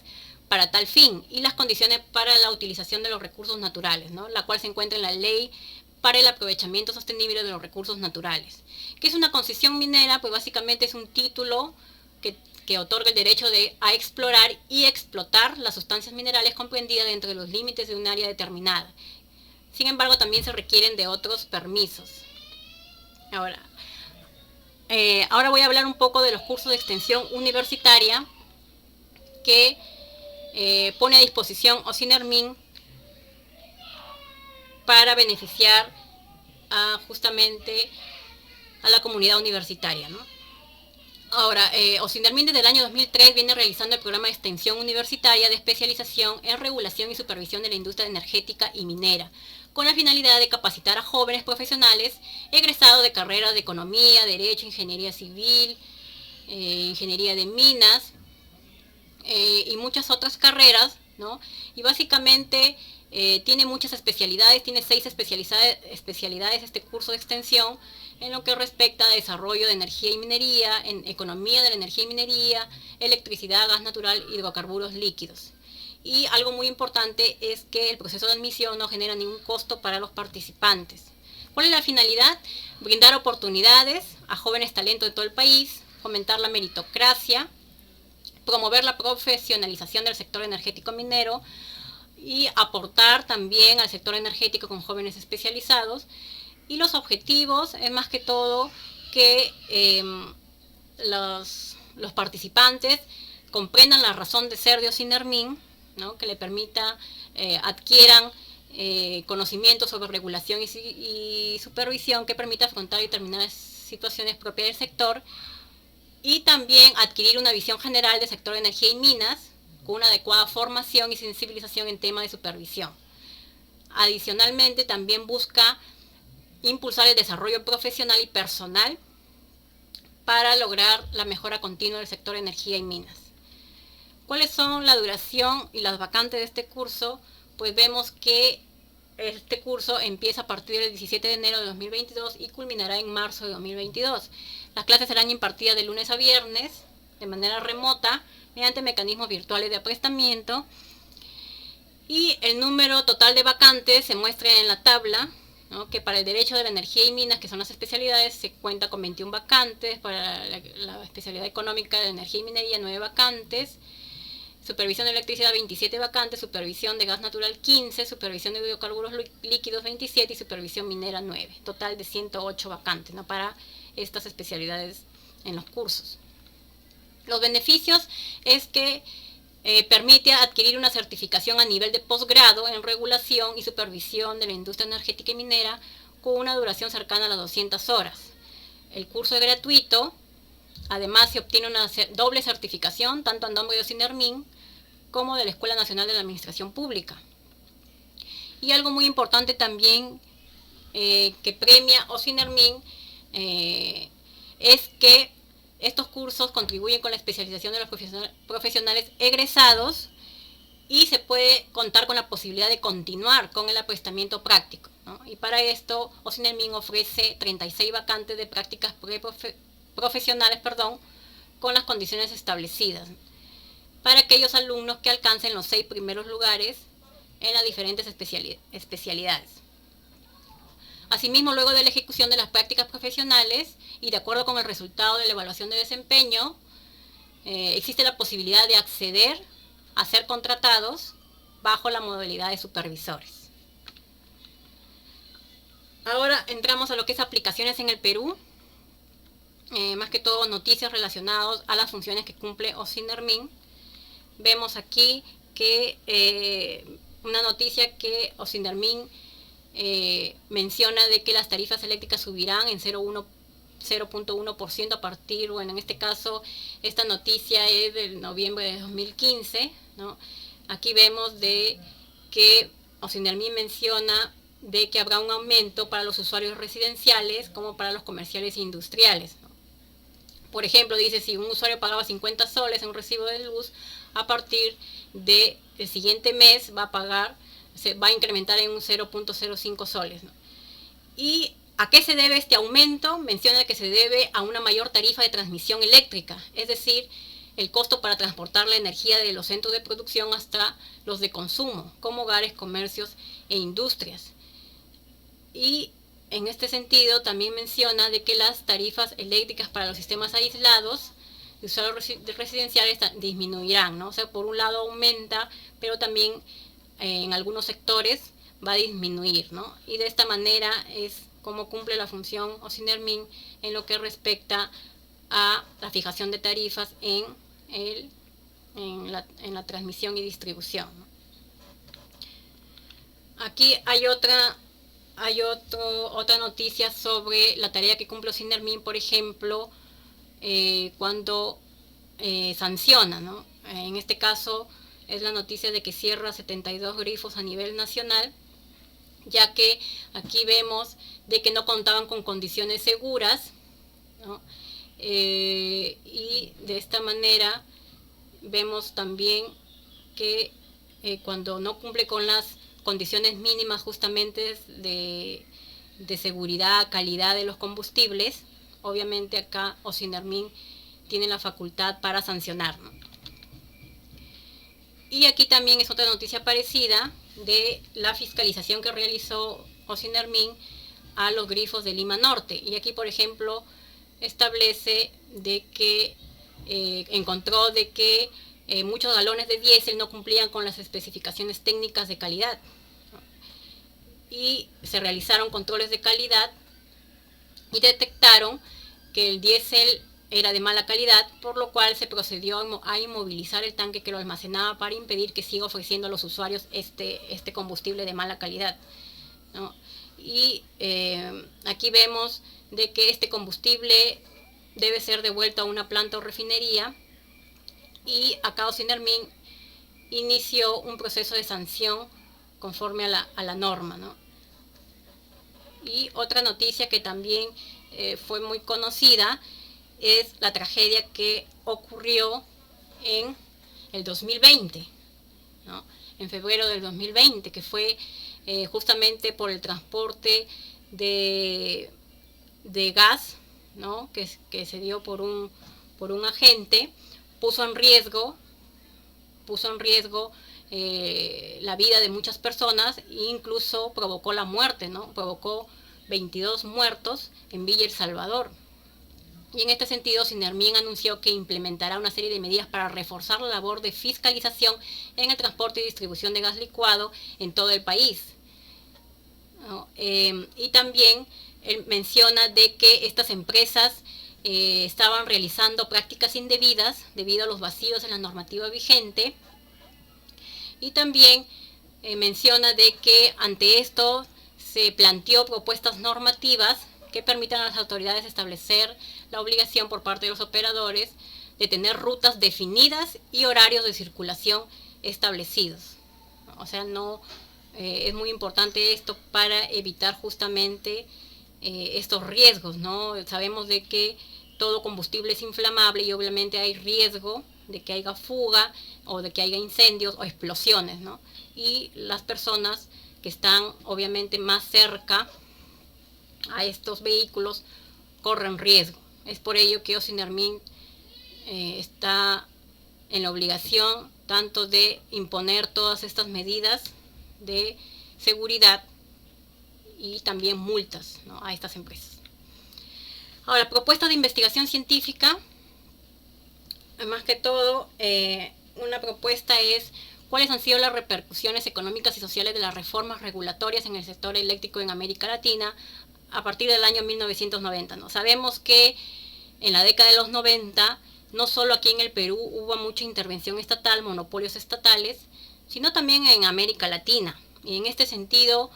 para tal fin, y las condiciones para la utilización de los recursos naturales, ¿no?, la cual se encuentra en la Ley para el Aprovechamiento Sostenible de los Recursos Naturales. ¿Qué es una concesión minera? Pues básicamente es un título que otorga el derecho a explorar y explotar las sustancias minerales comprendidas dentro de los límites de un área determinada. Sin embargo, también se requieren de otros permisos. Ahora voy a hablar un poco de los cursos de extensión universitaria que pone a disposición Ocinermin para beneficiar justamente a la comunidad universitaria, ¿no? Ahora, Ocinermin desde el año 2003 viene realizando el programa de extensión universitaria de especialización en regulación y supervisión de la industria energética y minera, con la finalidad de capacitar a jóvenes profesionales egresados de carreras de economía, derecho, ingeniería civil, ingeniería de minas y muchas otras carreras, ¿no? Y básicamente tiene muchas especialidades, tiene 6 especialidades este curso de extensión, en lo que respecta a desarrollo de energía y minería, en economía de la energía y minería, electricidad, gas natural, hidrocarburos líquidos. Y algo muy importante es que el proceso de admisión no genera ningún costo para los participantes. ¿Cuál es la finalidad? Brindar oportunidades a jóvenes talentos de todo el país, fomentar la meritocracia, promover la profesionalización del sector energético minero y aportar también al sector energético con jóvenes especializados. Y los objetivos es más que todo que los participantes comprendan la razón de ser de Ocinermin, ¿no?, que le permita adquieran conocimientos sobre regulación y supervisión que permita afrontar determinadas situaciones propias del sector, y también adquirir una visión general del sector de energía y minas con una adecuada formación y sensibilización en temas de supervisión. Adicionalmente, también busca impulsar el desarrollo profesional y personal para lograr la mejora continua del sector de energía y minas. ¿Cuáles son la duración y las vacantes de este curso? Pues vemos que este curso empieza a partir del 17 de enero de 2022 y culminará en marzo de 2022. Las clases serán impartidas de lunes a viernes de manera remota mediante mecanismos virtuales de aprestamiento, y el número total de vacantes se muestra en la tabla, ¿no? Que para el derecho de la energía y minas, que son las especialidades, se cuenta con 21 vacantes, para la especialidad económica de energía y minería 9 vacantes, supervisión de electricidad 27 vacantes, supervisión de gas natural 15, supervisión de hidrocarburos líquidos 27 y supervisión minera 9, total de 108 vacantes, ¿no? Para estas especialidades en los cursos. Los beneficios es que permite adquirir una certificación a nivel de posgrado en regulación y supervisión de la industria energética y minera con una duración cercana a las 200 horas. El curso es gratuito, además se obtiene una doble certificación tanto en nombre de OSINERMIN como de la Escuela Nacional de la Administración Pública. Y algo muy importante también que premia OSINERMIN es que estos cursos contribuyen con la especialización de los profesionales egresados y se puede contar con la posibilidad de continuar con el aprestamiento práctico, ¿no? Y para esto, OSINERMIN ofrece 36 vacantes de prácticas profesionales, con las condiciones establecidas, para aquellos alumnos que alcancen los 6 primeros lugares en las diferentes especialidades. Asimismo, luego de la ejecución de las prácticas profesionales y de acuerdo con el resultado de la evaluación de desempeño, existe la posibilidad de acceder a ser contratados bajo la modalidad de supervisores. Ahora entramos a lo que es aplicaciones en el Perú, más que todo noticias relacionadas a las funciones que cumple OSINERMIN. Vemos aquí que una noticia que OSINERMIN menciona de que las tarifas eléctricas subirán en 0.1% a partir, bueno, en este caso, esta noticia es del noviembre de 2015, ¿no? Aquí vemos de que OSINERMIN menciona de que habrá un aumento para los usuarios residenciales como para los comerciales e industriales, ¿no? Por ejemplo, dice, si un usuario pagaba 50 soles en un recibo de luz, a partir del siguiente mes se va a incrementar en un 0.05 soles, ¿no? ¿Y a qué se debe este aumento? Menciona que se debe a una mayor tarifa de transmisión eléctrica, es decir, el costo para transportar la energía de los centros de producción hasta los de consumo, como hogares, comercios e industrias. Y en este sentido también menciona de que las tarifas eléctricas para los sistemas aislados de usuarios residenciales disminuirán, ¿no? O sea, por un lado aumenta, pero también en algunos sectores va a disminuir, ¿no? Y de esta manera es como cumple la función OSINERMIN en lo que respecta a la fijación de tarifas en la transmisión y distribución, ¿no? Aquí hay otra noticia sobre la tarea que cumple OSINERMIN, por ejemplo, cuando sanciona, ¿no? En este caso es la noticia de que cierra 72 grifos a nivel nacional, ya que aquí vemos de que no contaban con condiciones seguras, ¿no? Y de esta manera vemos también que cuando no cumple con las condiciones mínimas justamente de seguridad, calidad de los combustibles, obviamente acá OSINERMIN tiene la facultad para sancionar, ¿no? Y aquí también es otra noticia parecida de la fiscalización que realizó OSINERMIN a los grifos de Lima Norte. Y aquí, por ejemplo, establece de que encontró de que muchos galones de diésel no cumplían con las especificaciones técnicas de calidad, ¿no? Y se realizaron controles de calidad y detectaron que el diésel era de mala calidad, por lo cual se procedió a inmovilizar el tanque que lo almacenaba para impedir que siga ofreciendo a los usuarios este combustible de mala calidad, ¿no? Y aquí vemos de que este combustible debe ser devuelto a una planta o refinería, y Acao Sinermin inició un proceso de sanción conforme a la norma, ¿no? Y otra noticia que también fue muy conocida es la tragedia que ocurrió en el 2020, ¿no? En febrero del 2020, que fue justamente por el transporte de gas, ¿no? que se dio por un agente, puso en riesgo la vida de muchas personas e incluso provocó la muerte, ¿no? Provocó 22 muertos en Villa El Salvador. Y en este sentido, Sinermin anunció que implementará una serie de medidas para reforzar la labor de fiscalización en el transporte y distribución de gas licuado en todo el país, ¿no? Y también él menciona de que estas empresas estaban realizando prácticas indebidas debido a los vacíos en la normativa vigente, y también menciona de que ante esto se planteó propuestas normativas que permitan a las autoridades establecer la obligación por parte de los operadores de tener rutas definidas y horarios de circulación establecidos. O sea, no es muy importante esto para evitar justamente estos riesgos, ¿no? Sabemos de que todo combustible es inflamable y obviamente hay riesgo de que haya fuga o de que haya incendios o explosiones, ¿no? Y las personas que están obviamente más cerca a estos vehículos corren riesgo. Es por ello que Sinermin está en la obligación tanto de imponer todas estas medidas de seguridad y también multas, ¿no?, a estas empresas. Ahora, propuesta de investigación científica, más que todo, una propuesta es cuáles han sido las repercusiones económicas y sociales de las reformas regulatorias en el sector eléctrico en América Latina a partir del año 1990, ¿no? Sabemos que en la década de los 90, no solo aquí en el Perú hubo mucha intervención estatal, monopolios estatales, sino también en América Latina. Y en este sentido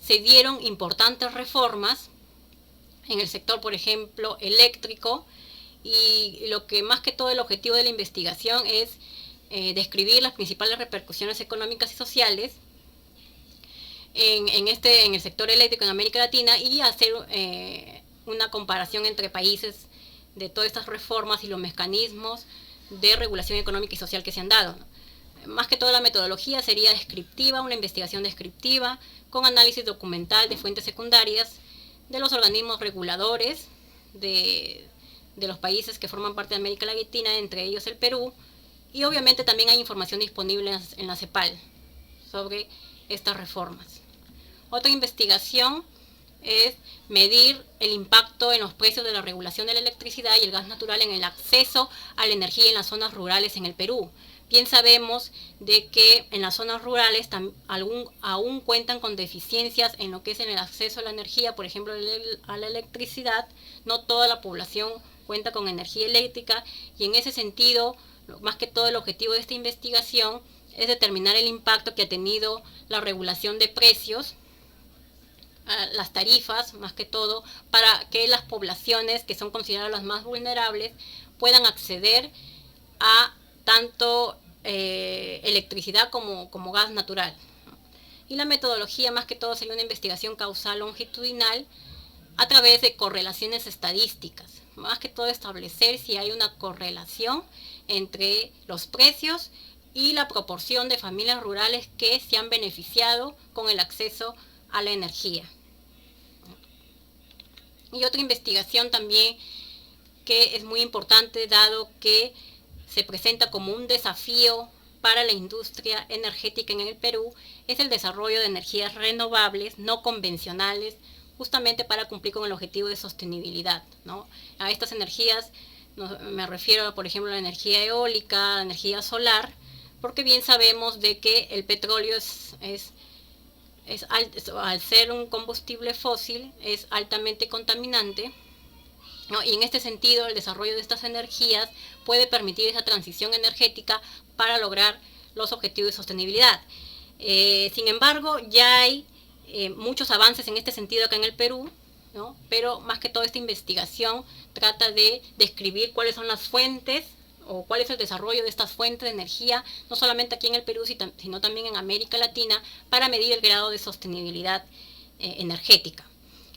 se dieron importantes reformas en el sector, por ejemplo, eléctrico, y lo que más que todo el objetivo de la investigación es describir las principales repercusiones económicas y sociales en el sector eléctrico en América Latina, y hacer una comparación entre países de todas estas reformas y los mecanismos de regulación económica y social que se han dado, ¿no? Más que todo la metodología sería descriptiva, una investigación descriptiva con análisis documental de fuentes secundarias de los organismos reguladores de los países que forman parte de América Latina, entre ellos el Perú, y obviamente también hay información disponible en la CEPAL sobre estas reformas. Otra investigación es medir el impacto en los precios de la regulación de la electricidad y el gas natural en el acceso a la energía en las zonas rurales en el Perú. Bien sabemos de que en las zonas rurales aún cuentan con deficiencias en lo que es en el acceso a la energía, por ejemplo, a la electricidad. No toda la población cuenta con energía eléctrica, y en ese sentido, más que todo el objetivo de esta investigación es determinar el impacto que ha tenido la regulación de precios, las tarifas, más que todo, para que las poblaciones que son consideradas las más vulnerables puedan acceder a tanto electricidad como gas natural. Y la metodología, más que todo, sería una investigación causal longitudinal a través de correlaciones estadísticas. Más que todo, establecer si hay una correlación entre los precios y la proporción de familias rurales que se han beneficiado con el acceso a la energía. Y otra investigación también que es muy importante, dado que se presenta como un desafío para la industria energética en el Perú, es el desarrollo de energías renovables no convencionales, justamente para cumplir con el objetivo de sostenibilidad, ¿no? A estas energías me refiero, por ejemplo, a la energía eólica, la energía solar, porque bien sabemos de que el petróleo al ser un combustible fósil, es altamente contaminante, ¿no? Y en este sentido, el desarrollo de estas energías puede permitir esa transición energética para lograr los objetivos de sostenibilidad. Sin embargo, ya hay muchos avances en este sentido acá en el Perú, ¿no? Pero más que todo esta investigación trata de describir cuáles son las fuentes o cuál es el desarrollo de estas fuentes de energía, no solamente aquí en el Perú, sino también en América Latina, para medir el grado de sostenibilidad energética.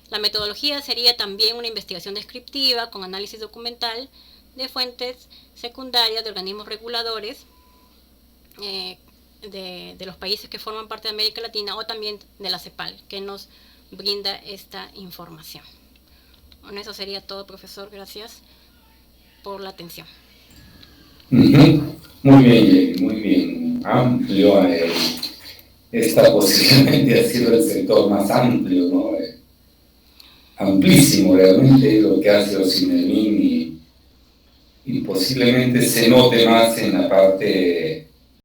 La metodología sería también una investigación descriptiva con análisis documental de fuentes secundarias de organismos reguladores de los países que forman parte de América Latina o también de la CEPAL, que nos brinda esta información. Bueno, eso sería todo, profesor. Gracias por la atención. Muy bien, muy bien. Amplio. Esta posiblemente ha sido el sector más amplio, ¿no? Amplísimo realmente lo que hace Ocinermin y posiblemente se note más en la parte